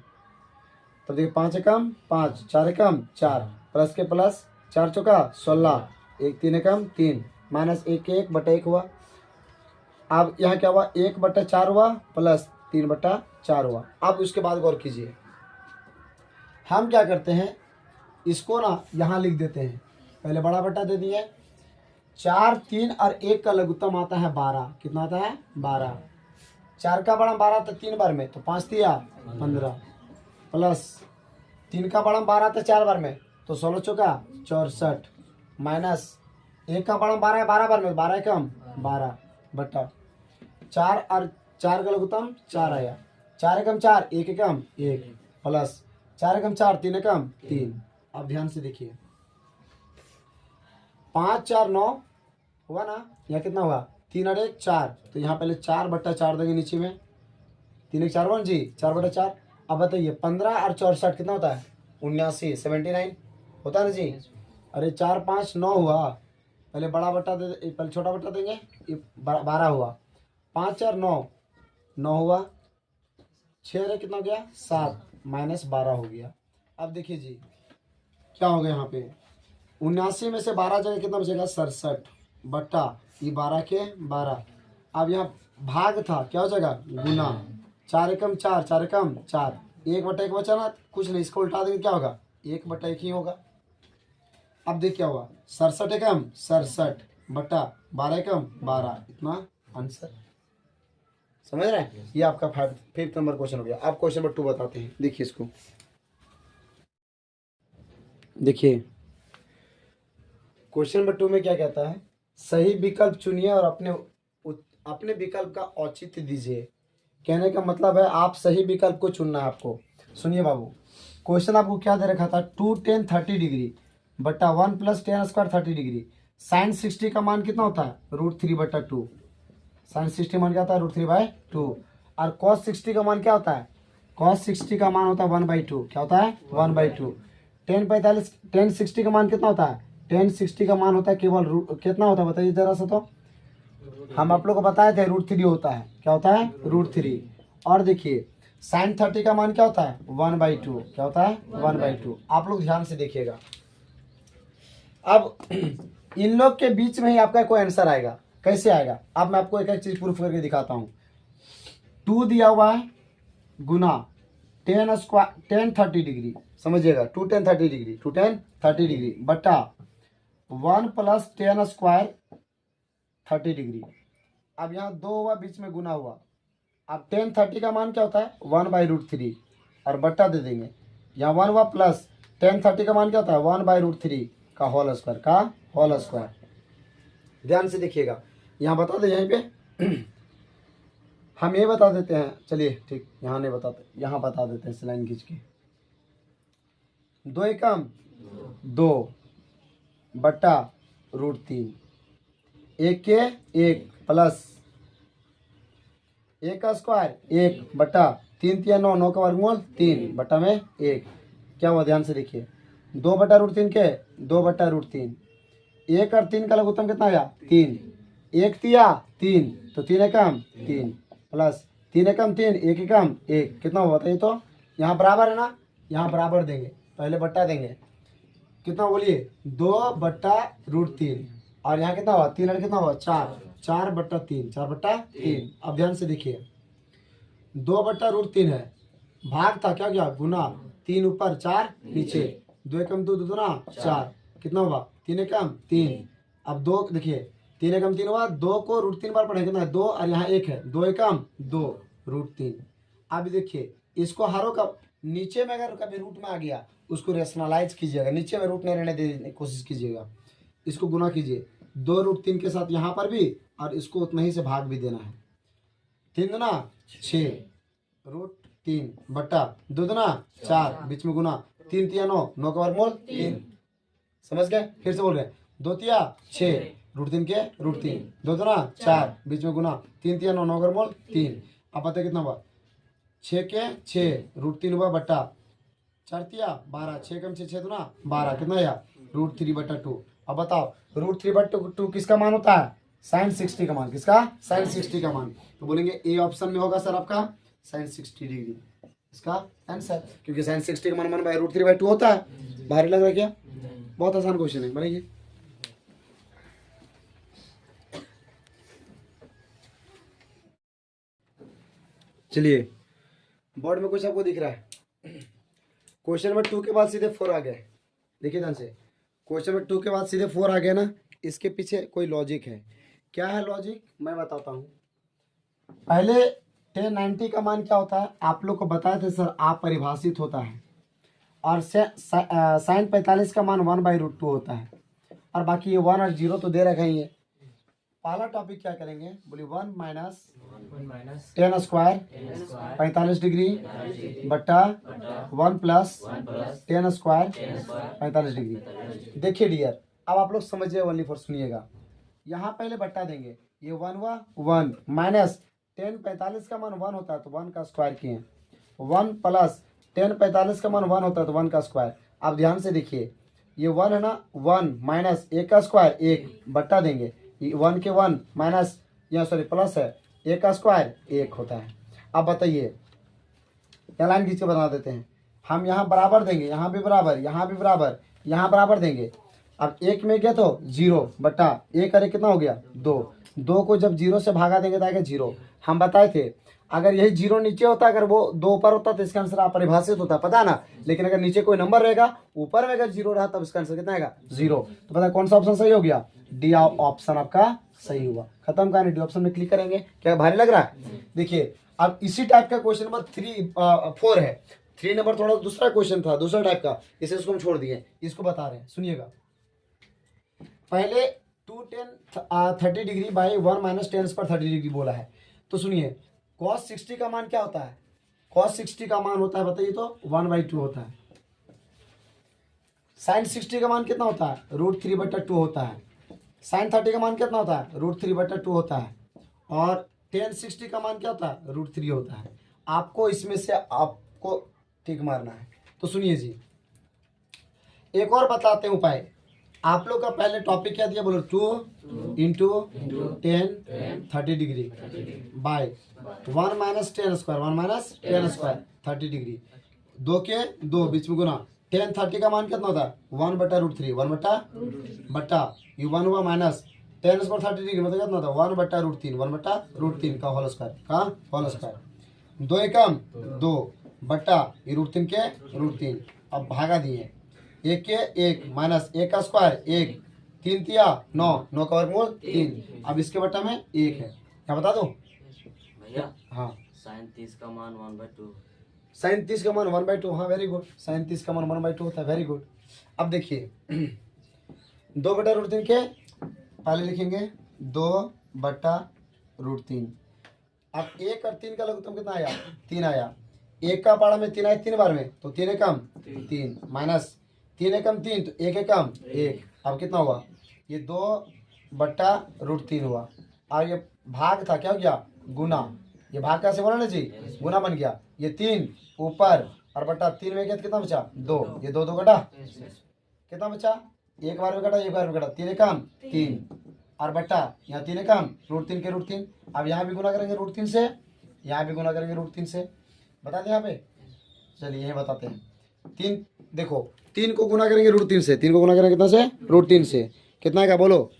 तो देखिए 5 एकम 5 4 एकम 4 प्लस के प्लस 4 चौका 16 1 3 एकम 3 -1 के 1 बट्टा 1 हुआ। अब यहाँ क्या हुआ 1 बट्टा 4 हुआ प्लस 3 बट्टा 4 हुआ। अब उसके बाद गौर कीजिए, हम क्या करते हैं इसको ना यहाँ लिख देते हैं, पहले बड़ा बट्टा दे दिए, 4 3 और 1 का लघुत्तम आता है 12, कितना आता है 12, 4 का बड़ा 12 तो 3 बार में, तो 5 तिया 15 प्लस 3 का बड़ा 12 तो 4 बार में, तो 16 चौका 64 माइनस 1 का बड़ा 12 है 12 बार में, 12 कम 12 बट्टा 4 और 4 का लघुत्तम 4 आया, 4 एकम 4 1 एकम 1 प्लस 4 एकम 4 3 एकम 3। अब ध्यान से देखिए 5 4 9 हुआ ना, यहाँ कितना हुआ 3 और 1 4, तो यहाँ पहले 4 बट्टा 4 देंगे नीचे में, 3 1 4 1 जी 4 बट्टा 4। अब बताइए 15 और 64 कितना होता है 79 79 होता है ना जी। अरे 4 5 9 हुआ, पहले बड़ा बट्टा दे, पहले छोटा बट्टा देंगे, ये 12 हुआ, 5 4 9 9 हुआ, 6 कितना हो गया 7 -12 हो गया। अब देखिए जी क्या हो गया यहाँ पे 79 में से 12 जगह कितना बचेगा 67 बट्टा ये 12 के 12। अब यहाँ भाग था क्या हो जाएगा गुना, 4 एकम 4 4 एकम 4 1 बट्टा 1 बचा ना, कुछ नहीं, इसको उल्टा देंगे क्या होगा 1 बट्टा 1 ही होगा। अब देख क्या हुआ 67 एकम 67 बट्टा 12 एकम 12, इतना आंसर। समझ रहे हैं, ये आपका 5th नंबर क्वेश्चन हो गया। आप क्वेश्चन नंबर 2 बताते हैं, देखिए इसको, देखिए क्वेश्चन नंबर 2 में क्या कहता है, सही विकल्प चुनिए और अपने विकल्प का औचित्य दीजिए। कहने का मतलब है आप सही विकल्प को चुनना है आपको। सुनिए बाबू, क्वेश्चन आपको क्या दे रखा था, 2 tan 30 डिग्री बटा 1 plus tan square 30 degree. Sine 60 का मान कितना होता है, √3/2। साइन 60 मान क्या होता है, √3/2। और कॉस 60 का मान क्या होता है, कॉस 60 का मान होता है 1/2। क्या होता है, 1/2। टेन 60 का मान कितना होता है, टेन 60 का मान होता है केवल कितना होता है बताइए जरा सा। तो हम आप लोग को बताए थे √3 होता है। क्या होता है, √3। और देखिए साइन 30 का मान क्या होता है, 1/2। क्या होता है, 1/2। आप लोग ध्यान से देखिएगा। अब इन लोग के बीच में ही आपका कोई आंसर आएगा। कैसे आएगा, अब मैं आपको एक एक चीज प्रूफ करके दिखाता हूँ। 2 दिया हुआ है गुना टेन 30 डिग्री, समझिएगा 2 tan 30 डिग्री, 2 tan 30 डिग्री बटा 1 प्लस टेन स्क्वायर 30 डिग्री। अब यहाँ 2 हुआ, बीच में गुना हुआ। अब टेन 30 का मान क्या होता है, 1/√3 और बट्टा दे देंगे। यहाँ 1 हुआ प्लस टेन 30 का मान क्या होता है, 1/√3 का होल स्क्वायर। ध्यान से देखिएगा, यहाँ बता दे यहीं पे हम ये बता देते हैं। चलिए ठीक, यहाँ नहीं बताते, यहाँ बता देते हैं इस लाइन खींच के। 2 एकम 2 बट्टा √3, 1 के 1 प्लस 1 का स्क्वायर 1 बट्टा 3 3 9, 9 का वर्गमूल 3 बट्टा में 1। क्या हुआ, ध्यान से देखिए, 2/√3 के 2/√3। 1 और 3 का लघुत्तम कितना आया, 3। 1 तिया 3, तो 3 एकम 3 प्लस 3 एकम 3, 1 एकम 1, कितना हुआ बताइए। तो यहाँ बराबर है ना, यहाँ बराबर देंगे, पहले बट्टा देंगे। कितना बोलिए, 2/√3 और यहाँ कितना हुआ, 3 और कितना हुआ 4, 4/3, 4/3। अब ध्यान से देखिए, 2/√3 है, भाग था क्या गया, गुना, 3 ऊपर 4 नीचे, 2 एकम 2, 2 दूना 4, कितना हुआ 3 एकम 3। अब 2 देखिए, 3 एकम 3 हुआ, 2 को √3 बार पढ़े, कितना है 2 और यहाँ 1 है, 2 एकम 2 √3। अब देखिए इसको हरों का नीचे में अगर कभी रूट में आ गया उसको रेशनलाइज कीजिएगा, नीचे में रूट नहीं रहने देने की कोशिश कीजिएगा। इसको गुना कीजिए 2√3 के साथ यहाँ पर भी, और इसको उतना ही से भाग भी देना है। 3 दूना 6 √3 बट्टा 2 दूना 4, बीच में गुना, 3 तिया 9, 9 का वर्गमूल 3। समझ गए, फिर से बोल रहे हैं, 2 तिया 6 √3 के √3, 2 दूना 4, बीच में गुना, 3 तिया 9, 9 का वर्गमूल 3। अब पता कितना हुआ, 6 के 6 √3 हुआ बट्टा 4 तिया 12, 6 कम 6 दूना 12, कितना आया √3/2। अब बताओ √3/2 किसका मान होता है, साइन 60 का मान। किसका, साइन 60 का मान। तो बोलेंगे ए ऑप्शन में होगा सर आपका साइन 60 डिग्री इसका आंसर, क्योंकि साइन 60 का मान √3/2 होता है। भारी लग रहा है क्या, बहुत आसान क्वेश्चन है, बनेगी। चलिए बोर्ड में कुछ आपको दिख रहा है, क्वेश्चन नंबर 2 के बाद सीधे 4 आ गए। देखिए ध्यान से, क्वेश्चन नंबर 2 के बाद सीधे 4 आ गया ना, इसके पीछे कोई लॉजिक है। क्या है लॉजिक, मैं बताता हूँ। पहले tan 90 का मान क्या होता है, आप लोग को बताए थे सर, अपरिभाषित होता है। और साइन 45 का मान 1/√2 होता है। और बाकी ये 1 और 0 तो दे रखे ही है। पहला टॉपिक क्या करेंगे, बोलिए 1 माइनस टेन स्क्वायर 45 डिग्री बट्टा 1 प्लस टेन स्क्वायर 45 डिग्री। देखिए डियर, अब आप लोग समझिए, ओनली फॉर सुनिएगा। यहाँ पहले बट्टा देंगे, ये 1 हुआ 1 माइनस टेन 45 का मान 1 होता है तो 1 का स्क्वायर किए, 1 प्लस टेन 45 का मान 1 होता है तो 1 का स्क्वायर। अब ध्यान से देखिए, ये 1 है ना, 1 माइनस 1 का स्क्वायर 1 बट्टा देंगे, 1 के 1 माइनस, यहाँ सॉरी प्लस है, 1 का स्क्वायर 1 होता है। अब बताइए, यहाँ लाइन खींच के बता देते हैं। हम यहाँ बराबर देंगे, यहाँ भी बराबर, यहाँ भी बराबर, यहाँ बराबर देंगे। अब 1 में गया तो 0 बट्टा 1 करे कितना हो गया 2, 2 को जब 0 से भागा देंगे तो आएगा 0। हम बताए थे अगर यही 0 नीचे होता, अगर वो 2 ऊपर होता तो इसका आंसर अपरिभाषित होता, पता है ना। लेकिन अगर नीचे कोई नंबर रहेगा, ऊपर में अगर 0 रहा तब इसका आंसर कितना आएगा 0। तो पता है कौन सा ऑप्शन सही हो गया, डी ऑप्शन आपका सही हुआ। खत्म कहानी, डी ऑप्शन में क्लिक करेंगे। क्या भारी लग रहा है, देखिए अब इसी टाइप का क्वेश्चन नंबर 4 है। 3 नंबर थोड़ा दूसरा क्वेश्चन था, दूसरा टाइप का, इसे इसको हम छोड़ दिए, इसको बता रहे हैं, सुनिएगा। पहले 2 tan 30 degree by 1 minus ten square 30 degree बोला है, तो सुनिए cos 60 का मान क्या होता है? cos 60 का मान होता है बताइए तो 1/2 होता है। sin 60 का मान कितना होता है? √3/2 होता है। sin 30 का मान कितना होता है? √3/2 होता है। और tan 60 का मान क्या होता है? √3 होता है। आपको इसमें से आपको टिक मारना है। तो सुनिए जी, एक और बताते हैं उपाय। आप लोग का पहले टॉपिक क्या दिया बोलो? 2 into 10 30 degree by 1 minus 10 square 1 minus 10 square 30 degree. 2 के 2 बीच में गुना। 10 30 का मान कितना होता है? 1/√3 1/बट्टा ये 1 हुआ माइनस 10 स्क्वायर 30 डिग्री मतलब कितना होता है? 1/√3 1/√3 का होल स्क्वायर 2 एकम 2 बट्टा ये √3 के √3। अब भागा दिए, 1 के 1 माइनस 1 का स्क्वायर 1 3 तिया 9 9 का वर्गमूल 3। अब इसके बट्टा में 1 है, क्या बता दो भैया? हाँ sin 30 का मान 1/2। sin 30 का मान 1/2। हाँ वेरी गुड, sin 30 का मान 1/2 होता है। Very good. अब देखिए 2/√3 के पहले लिखेंगे 2/√3। अब 1 और 3 का लघुत्तम कितना आया? 3 आया। 1 का पारा में 3 आया 3 बार में, तो 3 एकम 3 माइनस 3 एकम 3 तो 1 एकम 1। अब कितना हुआ? ये 2/√3 हुआ। और ये भाग था, क्या हो गया? गुना। ये भाग कैसे बोला ना जी? गुना बन गया। ये 3 ऊपर और बट्टा 3 में गया तो कितना बचा? 2। ये 2 2 घटा कितना बचा? एक बार में घटा, एक बार में घटा, 3 एकम 3 और बट्टा यहाँ 3 एकम √3 के √3। अब यहाँ भी गुना करेंगे √3 से, यहाँ भी गुना करेंगे √3 से। बता दें यहाँ पे? चलिए यही बताते हैं। 3 देखो, 3 को गुना करेंगे √3 से, 3 को गुना करेंगे कितना से? √3 से। कितना आएगा बोलो?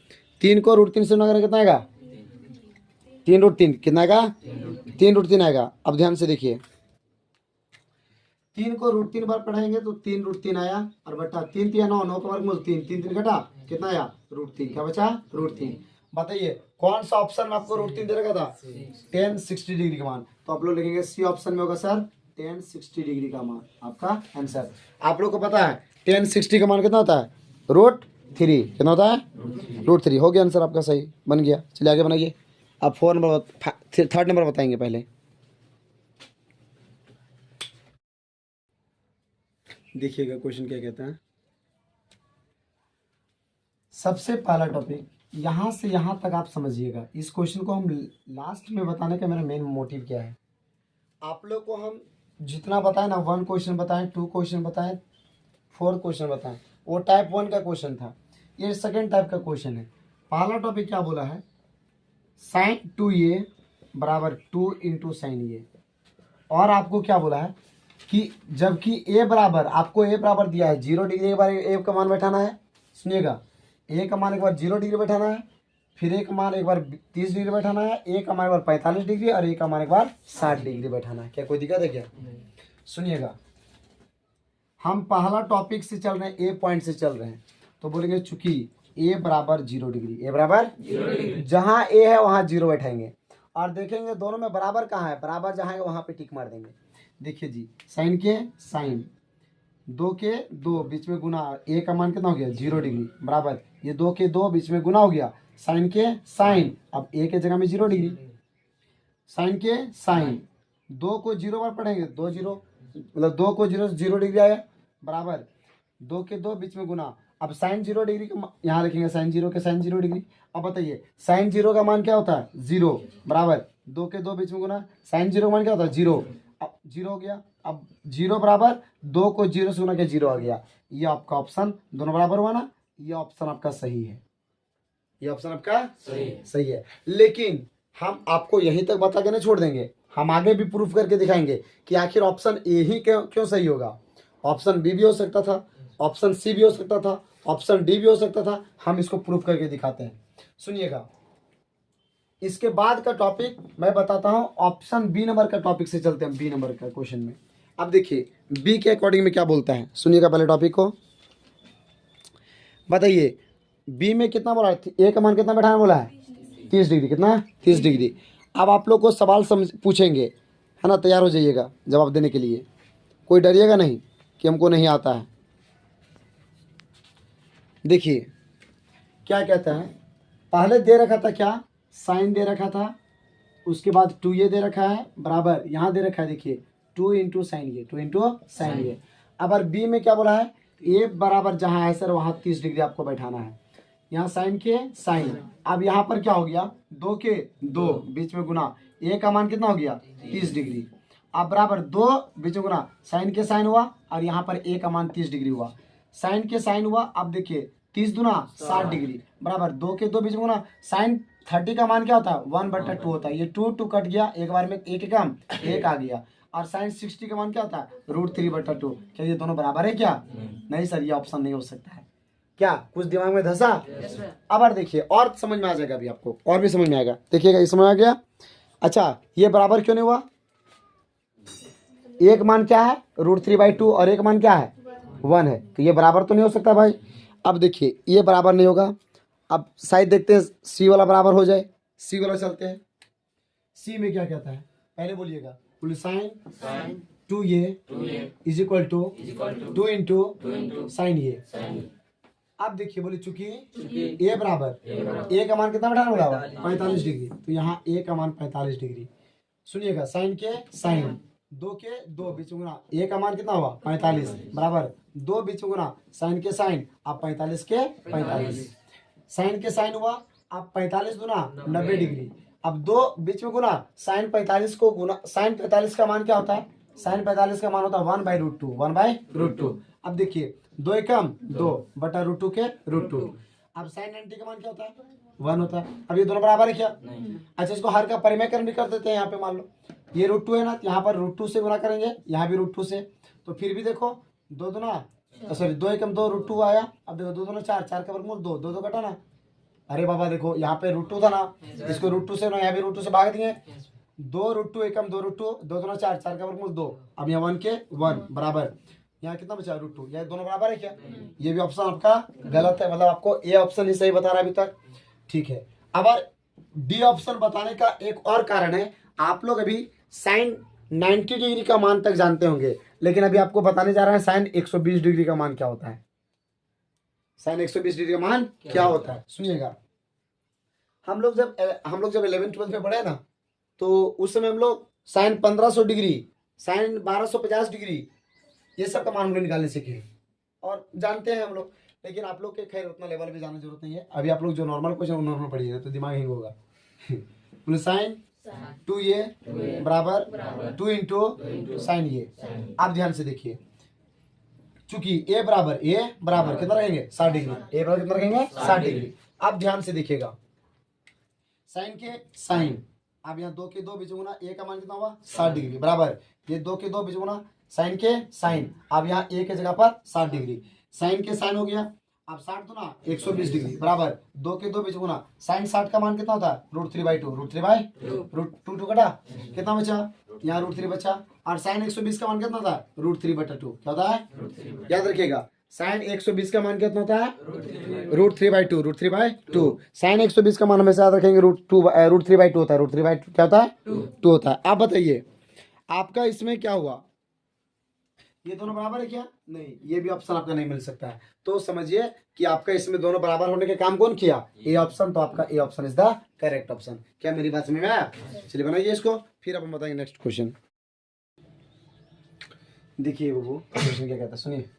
3 को √3 से गुना करेंगे कितना आएगा? 3√3 कितना आएगा? 3√3 आएगा। अब ध्यान से देखिए, 3 को √3 बार पढ़ाएंगे तो 3√3 आया और बट्टा 3 3 9 9 का वर्गमूल 3 3 3 घटा कितना आया? √3। क्या बचा? √3। बताइए कौन सा ऑप्शन में आपको √3 दे रखा था? tan 60 डिग्री का मान। तो आप लोग लिखेंगे सी ऑप्शन में होगा सर tan 60 डिग्री का मान आपका आंसर। आप लोग को पता है tan 60 का मान कितना होता है? √3 कितना होता है? √3 हो गया आंसर आपका, सही बन गया। चलिए आगे बनाइए। अब 4 नंबर 3rd नंबर बताएंगे पहले। देखिएगा क्वेश्चन क्या कहता है। सबसे पहला टॉपिक यहाँ से यहाँ तक आप समझिएगा। इस क्वेश्चन को हम लास्ट में बताने का मेरा मेन मोटिव क्या है, आप लोग को हम जितना बताएं ना, 1 क्वेश्चन बताएं, 2 क्वेश्चन बताएं, 4 क्वेश्चन बताएं, वो टाइप 1 का क्वेश्चन था, ये सेकेंड टाइप का क्वेश्चन है। पहला टॉपिक क्या बोला है? sin 2a बराबर 2 इंटू साइन ए। और आपको क्या बोला है कि जबकि a बराबर, आपको a बराबर दिया है 0 डिग्री, एक बार a का मान बैठाना है। सुनिएगा, a का मान एक बार 0 डिग्री बैठाना है, फिर a का मान एक बार 30 डिग्री बैठाना है, a का मान एक बार 45 डिग्री और a का मान एक बार 60 डिग्री बैठाना है। क्या कोई दिक्कत है क्या? सुनिएगा, हम पहला टॉपिक से चल रहे हैं, ए पॉइंट से चल रहे हैं, तो बोलेंगे चूंकि a बराबर 0 डिग्री, a बराबर 0 डिग्री, जहाँ a है वहाँ 0 बैठाएंगे और देखेंगे दोनों में बराबर कहाँ है, बराबर जहाँ है वहाँ पे टिक मार देंगे। देखिए जी, साइन के साइन, 2 के 2 बीच में गुना, a का मान कितना हो गया? 0 डिग्री बराबर ये 2 के 2 बीच में गुना हो गया, साइन के साइन, अब a के जगह में 0 डिग्री, साइन के साइन, 2 को 0 बार पढ़ेंगे 2 0, मतलब 2 को 0 डिग्री आया बराबर 2 के 2 बीच में गुना। अब साइन 0 डिग्री का यहाँ लिखेंगे साइन 0 के साइन 0 डिग्री। अब बताइए साइन 0 का मान क्या होता है? 0 बराबर 2 के 2 बीच में गुना, साइन 0 का मान क्या होता है? 0। अब 0 हो गया, अब 0 बराबर 2 को 0 से गुना किया 0 आ गया। ये आपका ऑप्शन दोनों बराबर हुआ ना, ये ऑप्शन आपका सही है, ये ऑप्शन आपका सही है। लेकिन हम आपको यहीं तक बता के नहीं छोड़ देंगे, हम आगे भी प्रूफ करके दिखाएंगे कि आखिर ऑप्शन ए ही क्यों सही होगा। ऑप्शन बी भी हो सकता था, ऑप्शन सी भी हो सकता था, ऑप्शन डी भी हो सकता था, हम इसको प्रूफ करके दिखाते हैं। सुनिएगा, इसके बाद का टॉपिक मैं बताता हूं, ऑप्शन बी नंबर का टॉपिक से चलते हैं, बी नंबर का क्वेश्चन में। अब देखिए बी के अकॉर्डिंग में क्या बोलता है, सुनिएगा पहले टॉपिक को। बताइए बी में कितना बोला है? ए का मान कितना बैठाना बोला है? 30 डिग्री। कितना? 30 डिग्री। अब आप लोग को सवाल समझ पूछेंगे, है ना, तैयार हो जाइएगा जवाब देने के लिए, कोई डरिएगा नहीं कि हमको नहीं आता है। देखिए क्या कहता है, पहले दे रखा था क्या? साइन दे रखा था उसके बाद 2 ये दे रखा है बराबर यहाँ दे रखा है देखिए 2 इंटू साइन ये 2 इंटू साइन ये। अब बी में क्या बोला है ए बराबर जहाँ है सर वहाँ 30 डिग्री आपको बैठाना है, यहाँ साइन के साइन। अब यहाँ पर क्या हो गया 2 के 2 बीच में गुना, ए का मान कितना हो गया 30 डिग्री। अब बराबर 2 बीच में गुना, साइन के साइन हुआ और यहाँ पर ए का मान 30 डिग्री हुआ, साइन के साइन हुआ। अब देखिए 30 दूना 60 डिग्री बराबर 2 के 2 बीच में गुना, साइन 30 का मान क्या होता है 1/2 होता है, ये 2 कट गया एक बार में, एक कम एक आ गया। और साइन 60 का मान क्या होता है √3/2। क्या ये दोनों बराबर है क्या? नहीं सर, ये ऑप्शन नहीं हो सकता है। क्या कुछ दिमाग में धंसा? अब और देखिए और समझ में आ जाएगा अभी आपको, और भी समझ में आएगा। देखिएगा ये समझ आ गया। अच्छा ये बराबर क्यों नहीं हुआ? एक मान क्या है √3/2 और एक मान क्या है 1 है, तो ये बराबर तो नहीं हो सकता भाई। अब देखिए ये बराबर नहीं होगा। अब शायद देखते हैं सी वाला बराबर हो जाए, सी वाला चलते हैं। सी में क्या कहता है पहले बोलिएगा, साइन 2 ये is equal to 2 into sine ये। अब देखिए बोले चूंकि ए बराबर ए का मान कितना बैठाना होगा 45 डिग्री, तो यहाँ ए का मान 45 डिग्री। सुनिएगा साइन के साइन 2 के 2 बीच में गुना, ए का मान कितना हुआ 45 बराबर 2 बीच में गुना, साइन के साइन अब 45 के 45, साइन के साइन हुआ। अब 45 गुना 90 डिग्री, अब 2 बीच में गुना, साइन 45 को गुना, साइन 45 का मान क्या होता है, साइन 45 का मान होता है 1/√2 1/√2। अब देखिए 2 एकम 2 बटा √2 के √2। अब साइन 90 का मान क्या होता है 1 होता है। अब ये दोनों बराबर है क्या? अच्छा इसको हर का परिमेयकरण भी कर देते हैं। यहाँ पे मान लो ये √2 है ना, यहाँ पर √2 से गुना करेंगे, यहाँ भी √2 से, तो फिर भी देखो 2 दूना सॉरी 2 एकम 2 √2 आया। अब देखो 2 दूना 4 4 का वर्गमूल 2 2 कटा ना। अरे बाबा देखो यहाँ पे √2 था ना, इसको √2 से ना यहाँ भी √2 से भाग दिए, 2 √2 एकम 2 √2 2 दूना 4 4 का वर्गमूल 2। अब यहाँ 1 के 1 बराबर, यहाँ कितना बचा √2, ये दोनों बराबर है क्या? ये भी ऑप्शन आपका गलत है, मतलब आपको ए ऑप्शन ही सही बता रहा है अभी तक। ठीक है, अब डी ऑप्शन बताने का एक और कारण है, आप लोग अभी साइन 90 डिग्री का मान तक जानते होंगे, लेकिन अभी आपको बताने जा रहे हैं साइन 120 डिग्री का मान क्या होता है। साइन 120 डिग्री का मान क्या होता है सुनिएगा। हम लोग जब 11th 12th में पढ़े ना, तो उस समय हम लोग साइन 1500 डिग्री, साइन 1250 डिग्री, ये सब का मान हम लोग निकालने सीखे और जानते हैं हम लोग। लेकिन आप लोग के खैर उतना लेवल पे जाने की जरूरत नहीं है। अभी आप लोग जो नॉर्मल क्वेश्चन नॉर्मल पढ़िए तो दिमाग हिंग होगा। साइन 2 ये बराबर 2 इंटू साइन ये। आप ध्यान से देखिए, चूंकि ए बराबर कितना रखेंगे 60 डिग्री, ए बराबर कितना रखेंगे 60 डिग्री। आप ध्यान से देखिएगा साइन के साइन, अब यहाँ 2 के 2 बीच में गुना, ए का मान कितना हुआ 60 डिग्री बराबर, ये 2 के 2 बीच में गुना, साइन के साइन, अब यहाँ ए के जगह पर 60 डिग्री, साइन के साइन हो गया। अब 60 तो ना 120 डिग्री बराबर 2 के 2 बीच में गुना, साइन 60 का मान कितना होता है √3/2 कटा, कितना बचा यहाँ √3 बचा, और साइन 120 का मान कितना था √3/2 क्या होता है, याद रखिएगा साइन 120 का मान कितना होता है √3/2 साइन 120 का मान हमेशा याद रखेंगे √3/2 होता है, √3/2 क्या होता है 2 होता है। आप बताइए आपका इसमें क्या हुआ, ये दोनों बराबर है क्या? नहीं, ये भी ऑप्शन आपका नहीं मिल सकता है। तो समझिए कि आपका इसमें दोनों बराबर होने के काम कौन किया, ए ऑप्शन। तो आपका A option is the correct option. क्या मेरी बात समझ में आया? चलिए बनाइए इसको, फिर अब हम बताएंगे नेक्स्ट क्वेश्चन। देखिए वो क्वेश्चन क्या कहता है, सुनिए।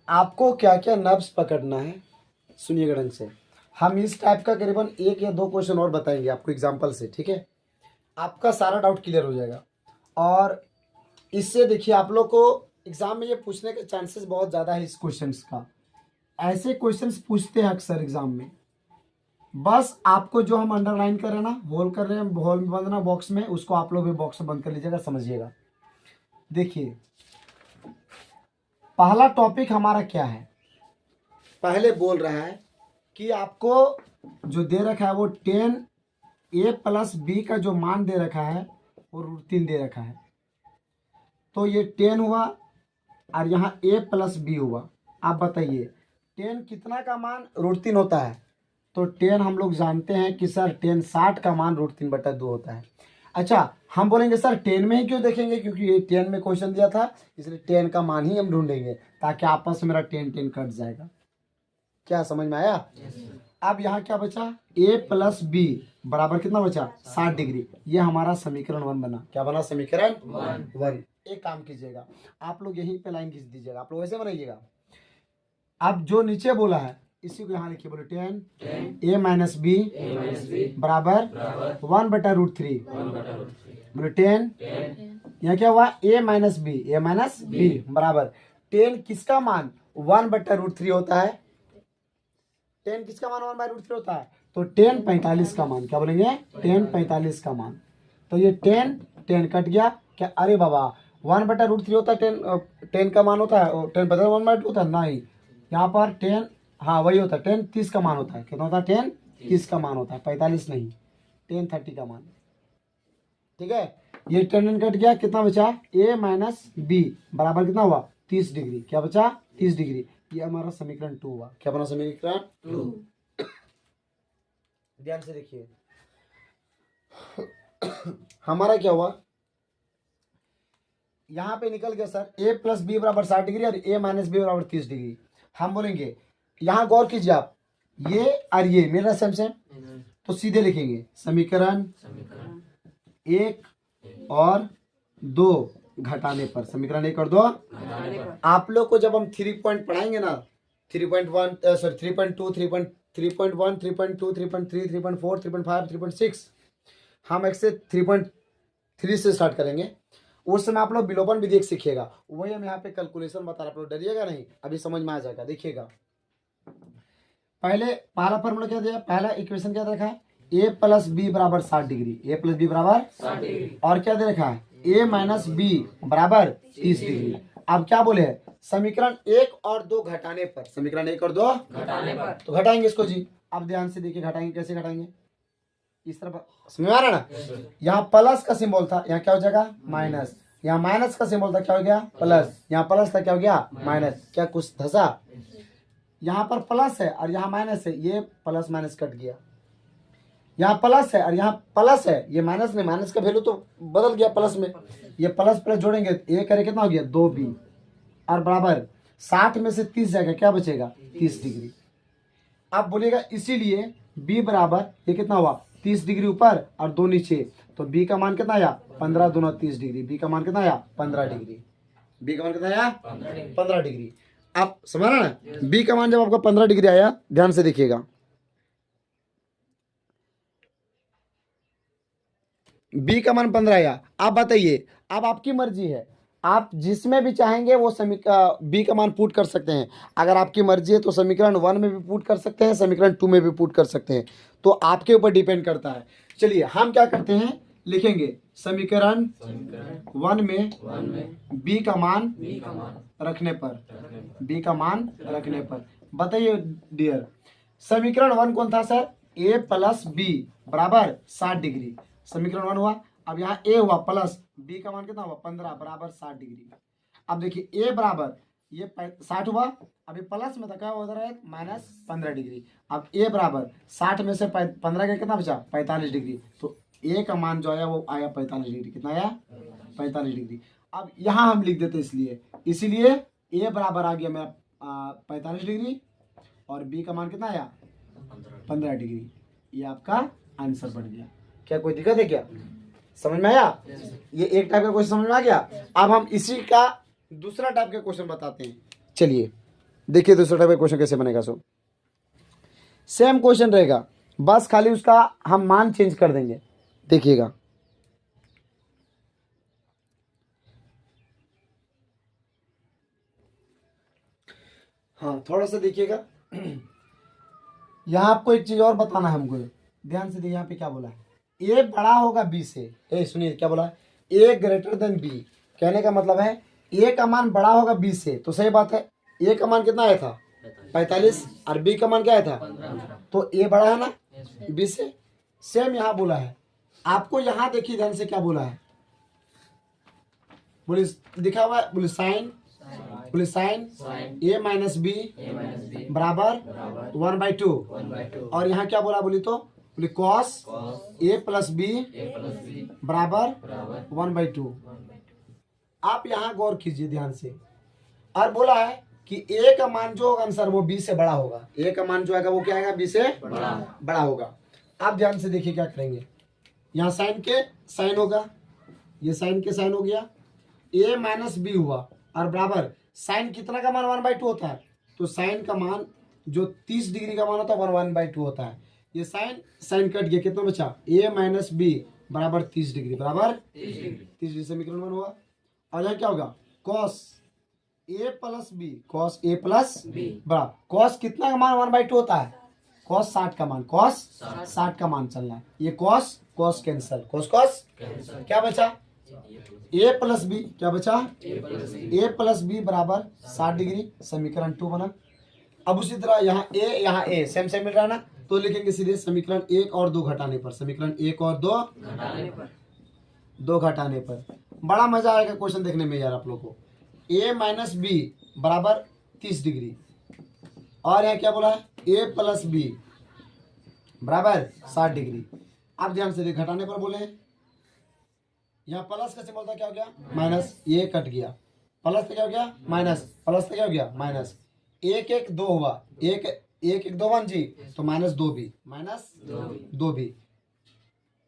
आपको क्या क्या नर्व्स पकड़ना है, सुनिएगा ढंग से। हम इस टाइप का करीबन 1 या 2 क्वेश्चन और बताएंगे आपको एग्जाम्पल से, ठीक है? आपका सारा डाउट क्लियर हो जाएगा। और इससे देखिए आप लोग को एग्जाम में ये पूछने के चांसेस बहुत ज़्यादा है इस क्वेश्चंस का। ऐसे क्वेश्चंस पूछते हैं अक्सर एग्जाम में, बस आपको जो हम अंडरलाइन कर रहे हैं ना, होल कर रहे हैं, होल में बंद ना बॉक्स में, उसको आप लोग भी बॉक्स में बंद कर लीजिएगा, समझिएगा। देखिए पहला टॉपिक हमारा क्या है, पहले बोल रहा है कि आपको जो दे रखा है वो 10a + b का जो मान दे रखा है वो √3 दे रखा है। तो ये 10 हुआ और यहाँ a + b हुआ। आप बताइए 10 कितना का मान √3 होता है? तो 10 हम लोग जानते हैं कि सर 10 60 का मान √3/2 होता है। अच्छा हम बोलेंगे सर 10 में ही क्यों देखेंगे, क्योंकि ये 10 में क्वेश्चन दिया था, इसलिए 10 का मान ही हम ढूंढेंगे ताकि आपस में मेरा 10 कट जाएगा। क्या समझ में आया? अब यहाँ क्या बचा, a प्लस बी बराबर कितना बचा 60 डिग्री। ये हमारा समीकरण 1 बना। क्या बना, समीकरण 1। एक काम कीजिएगा, आप लोग यहीं पे लाइन खींच दीजिएगा, आप लोग ऐसे बनाइएगा। अब जो नीचे बोला है इसी को यहाँ लिखिए, बोले 10 a माइनस बी बराबर 1/√3। बोले 10 यहाँ क्या हुआ, a माइनस बी बराबर 10 किसका मान 1/√3 होता है। 10 किसका मान 1/√3 होता है, तो 10 45 का मान। क्या बोलेंगे, 10 45 का मान। तो ये 10 कट गया क्या, अरे बाबा 1/√3 होता है, 10 का मान होता है, और 10 बदल 1/2 होता है, नहीं यहाँ पर 10, हाँ वही होता है, 10 30 का मान होता है। कितना होता है, 10 30 का मान होता है, 45 नहीं, 10 30 का मान। ठीक है, ये 10 कट गया, कितना बचा, a माइनस बी बराबर कितना हुआ 30 डिग्री। क्या बचा, 30 डिग्री। ये हमारा समीकरण 2 हुआ। क्या बना, समीकरण 2। ध्यान से देखिए, हमारा क्या हुआ, यहाँ पे निकल गया सर a प्लस बी बराबर 60 डिग्री और a माइनस बी बराबर 30 डिग्री। हम बोलेंगे, यहाँ गौर कीजिए आप, ये और ये मेरा सेम सेम, तो सीधे लिखेंगे समीकरण 1 और 2 घटाने पर। समीकरण 1 और 2 आप लोग को जब हम 3 पॉइंट पढ़ाएंगे ना, 3.1 सॉरी 3.2 3.1 3.2 3.3 3.4 3.5 3.6, हम एक से 3.3 से स्टार्ट करेंगे। उस समय आप लोग विलोपन विधि एक सीखिएगा, वही हम यहाँ पे कैलकुलेशन बता रहे, आप लोग डरिएगा नहीं, अभी समझ में आ जाएगा। देखिएगा, पहला फॉर्मूला क्या दिया, पहला इक्वेशन क्या दे रखा है, a प्लस बी बराबर 60 डिग्री, a प्लस बी बराबर 60 डिग्री, और क्या दे रखा है, a माइनस बी बराबर 30 डिग्री। अब क्या बोले हैं, समीकरण 1 और 2 घटाने पर। समीकरण 1 और 2 घटाने पर, तो घटाएंगे इसको जी। अब ध्यान से देखिए, घटाएंगे कैसे घटाएंगे, इस तरफ समझ में आ रहा है ना। यहाँ प्लस का सिंबल था, यहाँ क्या हो जाएगा माइनस, यहाँ माइनस का सिंबल था, क्या हो गया प्लस, यहाँ प्लस था, क्या हो गया माइनस। क्या कुछ धसा, यहाँ पर प्लस है और यहाँ माइनस है, ये प्लस माइनस कट गया। यहाँ प्लस है और यहाँ प्लस है, ये माइनस में, माइनस का वैल्यू तो बदल गया प्लस में। ये प्लस प्लस जोड़ेंगे, ये करे कितना हो गया 2b, और बराबर 60 में से 30 जाएगा, क्या बचेगा 30 डिग्री। आप बोलिएगा इसीलिए b बराबर ये कितना हुआ 30 डिग्री ऊपर और 2 नीचे, तो b का मान कितना आया 15 दूना 30 डिग्री, b का मान कितना आया 15 डिग्री, b का मान कितना आया 15 डिग्री। आप समझ रहे ना, b का मान जब आपका 15 डिग्री आया, ध्यान से देखिएगा, b का मान 15 आया। आप बताइए, अब आपकी मर्जी है, आप जिसमें भी चाहेंगे वो b का मान पुट कर सकते हैं। अगर आपकी मर्जी है तो समीकरण 1 में भी पुट कर सकते हैं, समीकरण 2 में भी पुट कर सकते हैं, तो आपके ऊपर डिपेंड करता है। चलिए हम क्या करते हैं, लिखेंगे समीकरण 1 में b का मान रखने पर, b का मान रखने पर। बताइए डियर, समीकरण 1 कौन था सर, a प्लस बी बराबर 60 डिग्री, समीकरण 1 हुआ। अब यहाँ a हुआ प्लस b का मान कितना हुआ 15 बराबर 60 डिग्री। अब देखिए a बराबर ये 60 हुआ, अभी प्लस में था, क्या उधर है माइनस 15 डिग्री। अब a बराबर 60 में से 15 का कितना बचा 45 डिग्री, तो a का मान जो आया वो आया 45 डिग्री। कितना आया 45 डिग्री। अब यहाँ हम लिख देते इसीलिए a बराबर आ गया मेरा 45 डिग्री और b का मान कितना आया 15 डिग्री। ये आपका आंसर बन गया। क्या कोई दिक्कत है क्या, समझ में आया? ये एक टाइप का क्वेश्चन समझ में आ गया। अब हम इसी का दूसरा टाइप का क्वेश्चन बताते हैं। चलिए देखिए दूसरा टाइप का क्वेश्चन कैसे बनेगा। सेम क्वेश्चन रहेगा, बस खाली उसका हम मान चेंज कर देंगे। देखिएगा, हाँ थोड़ा सा देखिएगा। यहाँ आपको एक चीज और बताना है हमको, ध्यान से देखिए। यहाँ पे क्या बोला है, ए बड़ा होगा बी से। सुनिए क्या बोला, ए ग्रेटर देन बी। कहने का मतलब है ए का मान बड़ा होगा बी से, तो सही बात है। ए का मान कितना आया था 45 और बी का मान क्या आया था, तो ए बड़ा है ना बी से। सेम यहाँ बोला है आपको, यहाँ देखिए ध्यान से क्या बोला है, बोले दिखा हुआ है, बोले साइन ए माइनस बी बराबर 1/2। और यहाँ क्या बोला बोली तो बोले कॉस ए प्लस बी बराबर 1/2। आप यहाँ गौर कीजिए ध्यान से। और बोला है कि ए का मान जो होगा आंसर वो बी से बड़ा होगा। ए का मान जो आएगा वो क्या आएगा, बी से बड़ा होगा। आप ध्यान से देखिए क्या करेंगे, यहाँ साइन के साइन होगा, ये साइन के साइन हो गया, ए माइनस बी हुआ और बराबर साइन कितना का मान 1/2 होता है, तो साइन का मान जो 30 डिग्री का मान होता है 1/2 होता है। ये साइन साइन कट गया, कितना बचा, ए माइनस बी बराबर 30 डिग्री, बराबर 30 डिग्री, समीकरण 1 हुआ। और यहाँ क्या होगा, cos A plus B, cos A plus B बराबर कॉस कितना का मान 1/2 होता है, कॉस 60 का मान, कॉस 60 का मान चलना है। ये cos cos cancel, cos cos क्या बचा, ए प्लस बी, क्या बचा, ए प्लस बी बराबर 60 डिग्री, समीकरण 2 बना। अब उसी तरह यहाँ ए सेम सेम मिल रहा है ना, तो लिखेंगे सीधे समीकरण 1 और 2 घटाने पर, समीकरण 1 और 2 घटाने पर बड़ा मजा आएगा क्वेश्चन देखने में यार आप लोग को। ए माइनस बी बराबर 30 डिग्री और यहाँ क्या बोला है, ए प्लस बी बराबर 60 डिग्री। आप ध्यान से देख, घटाने पर बोले, यहाँ प्लस का सिंबल था, क्या हो गया माइनस, ये कट गया, प्लस था क्या हो गया माइनस, प्लस था क्या हो गया माइनस, 1 1 2 हुआ, 1 1 1 2 1 जी, तो माइनस 2 भी, माइनस 2 भी,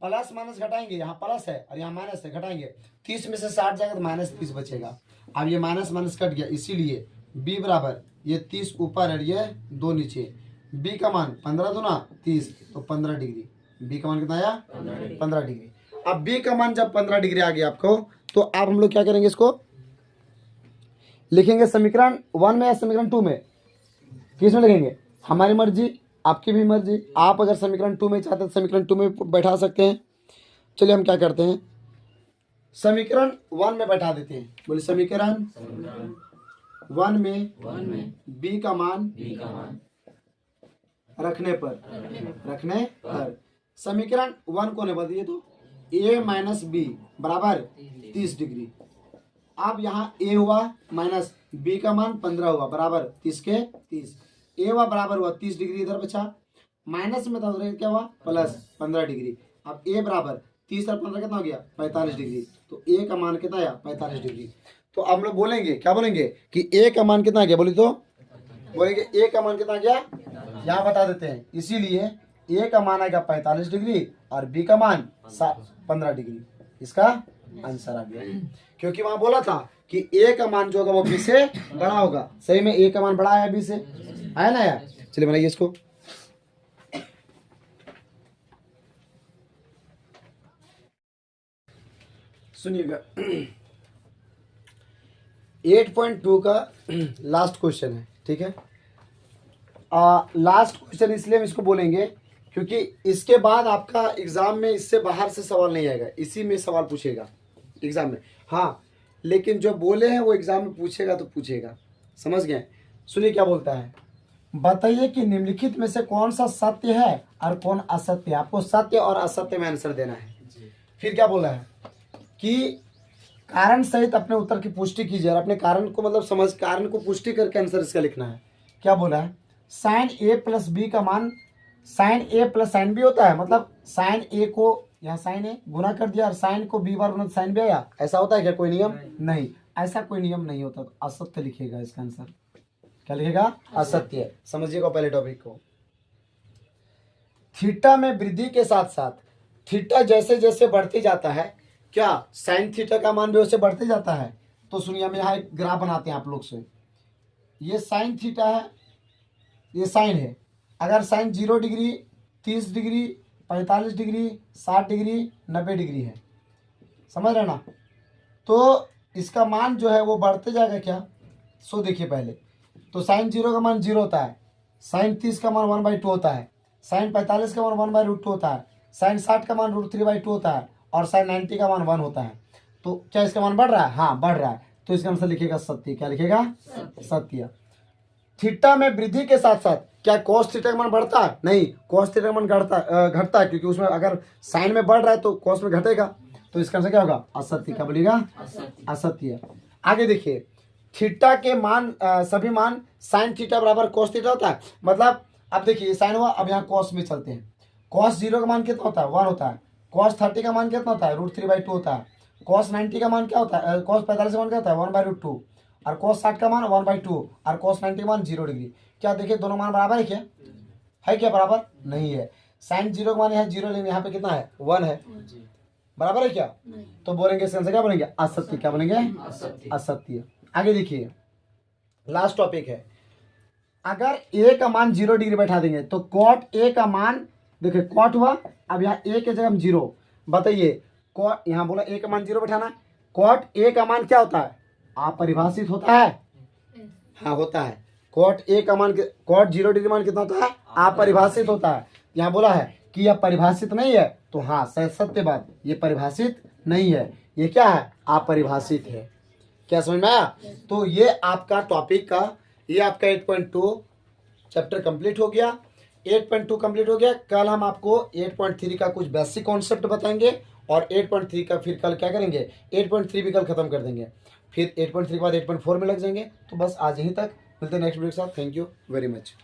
प्लस माइनस घटाएंगे, यहाँ प्लस है और यहाँ माइनस है, घटाएंगे 30 में से 60 जाएगा तो माइनस 30 बचेगा। अब ये माइनस माइनस कट गया, इसीलिए b बराबर ये 30 ऊपर है, ये 2 नीचे, b का मान 15 दूना 30, तो 15 डिग्री, b का मान कितना आया 15 डिग्री। अब b का मान जब 15 डिग्री आ गया आपको, तो अब हम लोग क्या करेंगे, इसको लिखेंगे समीकरण 1 में या समीकरण 2 में, किस में लिखेंगे, हमारी मर्जी, आपकी भी मर्जी। आप अगर समीकरण 2 में चाहते हैं समीकरण 2 में बैठा सकते हैं। चलिए हम क्या करते हैं, समीकरण 1 में बैठा देते हैं, बोले समीकरण 1 में b का मान रखने पर समीकरण 1 को ने बदलिए तो a माइनस बी बराबर 30 डिग्री। अब यहाँ a हुआ माइनस b का मान 15 हुआ, बराबर 30 के 30, a हुआ बराबर हुआ 30 डिग्री, इधर बचा माइनस में था, उधर क्या हुआ प्लस 15 डिग्री। अब a बराबर 30 और 15 कितना हो गया 45 डिग्री, तो a का मान कितना आया 45 डिग्री। तो अब हम लोग बोलेंगे, क्या बोलेंगे कि a का मान कितना आ गया, बोली तो बोलेंगे a का मान कितना आ गया, यहाँ बता देते हैं, इसीलिए a का मान आएगा 45 डिग्री और b का मान 15 डिग्री, इसका आंसर आ गया। क्योंकि वहां बोला था कि a का मान जो होगा वो b से बड़ा होगा, सही में a का मान बड़ा है b से, आया ना यार। चलिए बनाइए इसको, सुनिएगा 8.2 का लास्ट क्वेश्चन है, ठीक है। लास्ट क्वेश्चन इसलिए हम इसको बोलेंगे क्योंकि इसके बाद आपका एग्जाम में इससे बाहर से सवाल नहीं आएगा, इसी में सवाल पूछेगा एग्जाम में। हाँ, लेकिन जो बोले हैं वो एग्जाम में पूछेगा तो पूछेगा, समझ गए। सुनिए क्या बोलता है, बताइए कि निम्नलिखित में से कौन सा सत्य है और कौन असत्य है। आपको सत्य और असत्य में आंसर देना है। फिर क्या बोला है कि कारण सहित अपने उत्तर की पुष्टि कीजिए और अपने कारण को मतलब समझ, कारण को पुष्टि करके आंसर इसका लिखना है। क्या बोला है, साइन ए प्लस बी का मान साइन ए प्लस साइन बी होता है, मतलब साइन ए को यहाँ साइन ए गुना कर दिया और साइन को बी बार गुना साइन बी आया, ऐसा होता है क्या कोई नियम? नहीं, ऐसा कोई नियम नहीं होता। तो असत्य लिखेगा इसका आंसर, क्या लिखेगा असत्य। समझिएगा पहले टॉपिक को। थीटा में वृद्धि के साथ साथ थीटा जैसे जैसे बढ़ते जाता है, क्या साइन थीटा का मान भी उससे बढ़ते जाता है। तो सुनिए हम यहाँ एक ग्राफ बनाते हैं आप लोग से। ये साइन थीटा है, ये साइन है। अगर sine 0 degree, 30 degree, 45 degree, 60 degree, 90 degree है, समझ रहे ना। तो इसका मान जो है वो बढ़ते जाएगा क्या। सो देखिए पहले तो साइन 0 का मान 0 होता है, साइन 30 का मान 1/2 होता है, साइन 45 का मान 1/√2 होता है, साइन 60 का मान √3/2 होता है और साइन 90 का मान 1 होता है। तो क्या इसका मान बढ़ रहा है? हाँ बढ़ रहा है। तो इसका आंसर लिखेगा सत्य। क्या लिखेगा? सत्य। थीटा में वृद्धि के साथ साथ क्या कॉस थीटा का मान बढ़ता है? नहीं, कॉस थीटा का मान घटता है, क्योंकि उसमें अगर साइन में बढ़ रहा है तो कॉस में घटेगा। तो इसका आंसर क्या होगा? असत्य। क्या बोलेगा? असत्य। आगे देखिए, थीटा के मान सभी मान साइन थीटा बराबर कॉस थीटा होता है। मतलब अब देखिए साइन हुआ, अब यहाँ कॉस में चलते हैं। कॉस 0 का मान कितना होता है? 1 होता है। कॉस 30 का मान कितना होता है? √3/2 होता है। कॉस 90 का मान क्या होता है? कॉस 45 का मान क्या होता है? 1/√2। और cos 60 का मान 1/2 और cos 90 का मान 0 डिग्री। क्या देखिए दोनों मान बराबर है क्या? है क्या बराबर? नहीं है। sin 0 का मान यहाँ 0 लेंगे, यहाँ पे कितना है 1 है, बराबर है क्या? तो बोलेंगे इसका आंसर क्या बनेंगे? असत्य। क्या बनेंगे? असत्य। आगे देखिए लास्ट टॉपिक है, अगर a का मान 0 डिग्री बैठा देंगे तो cot a का मान देखिए cot हुआ, अब यहाँ a के जगह हम 0, बताइए cot यहाँ बोला a का मान 0 बैठाना, cot a का मान क्या होता है? अपरिभाषित होता है। हाँ होता है। cot a का मान cot 0 डिग्री मान कितना होता है? अपरिभाषित होता है। यहाँ बोला है कि यह परिभाषित नहीं है, तो हाँ सत्य बात, ये परिभाषित नहीं है, ये क्या है? अपरिभाषित है। क्या समझ में आया? तो ये आपका टॉपिक का, ये आपका 8.2 चैप्टर कंप्लीट हो गया। 8.2 कंप्लीट हो गया। कल हम आपको 8.3 का कुछ बेसिक कॉन्सेप्ट बताएंगे और 8.3 का फिर कल क्या करेंगे? 8.3 भी कल खत्म कर देंगे, फिर 8.3 के बाद 8.4 में लग जाएंगे। तो बस आज यहीं तक, मिलते हैं नेक्स्ट वीडियो के साथ। Thank you very much.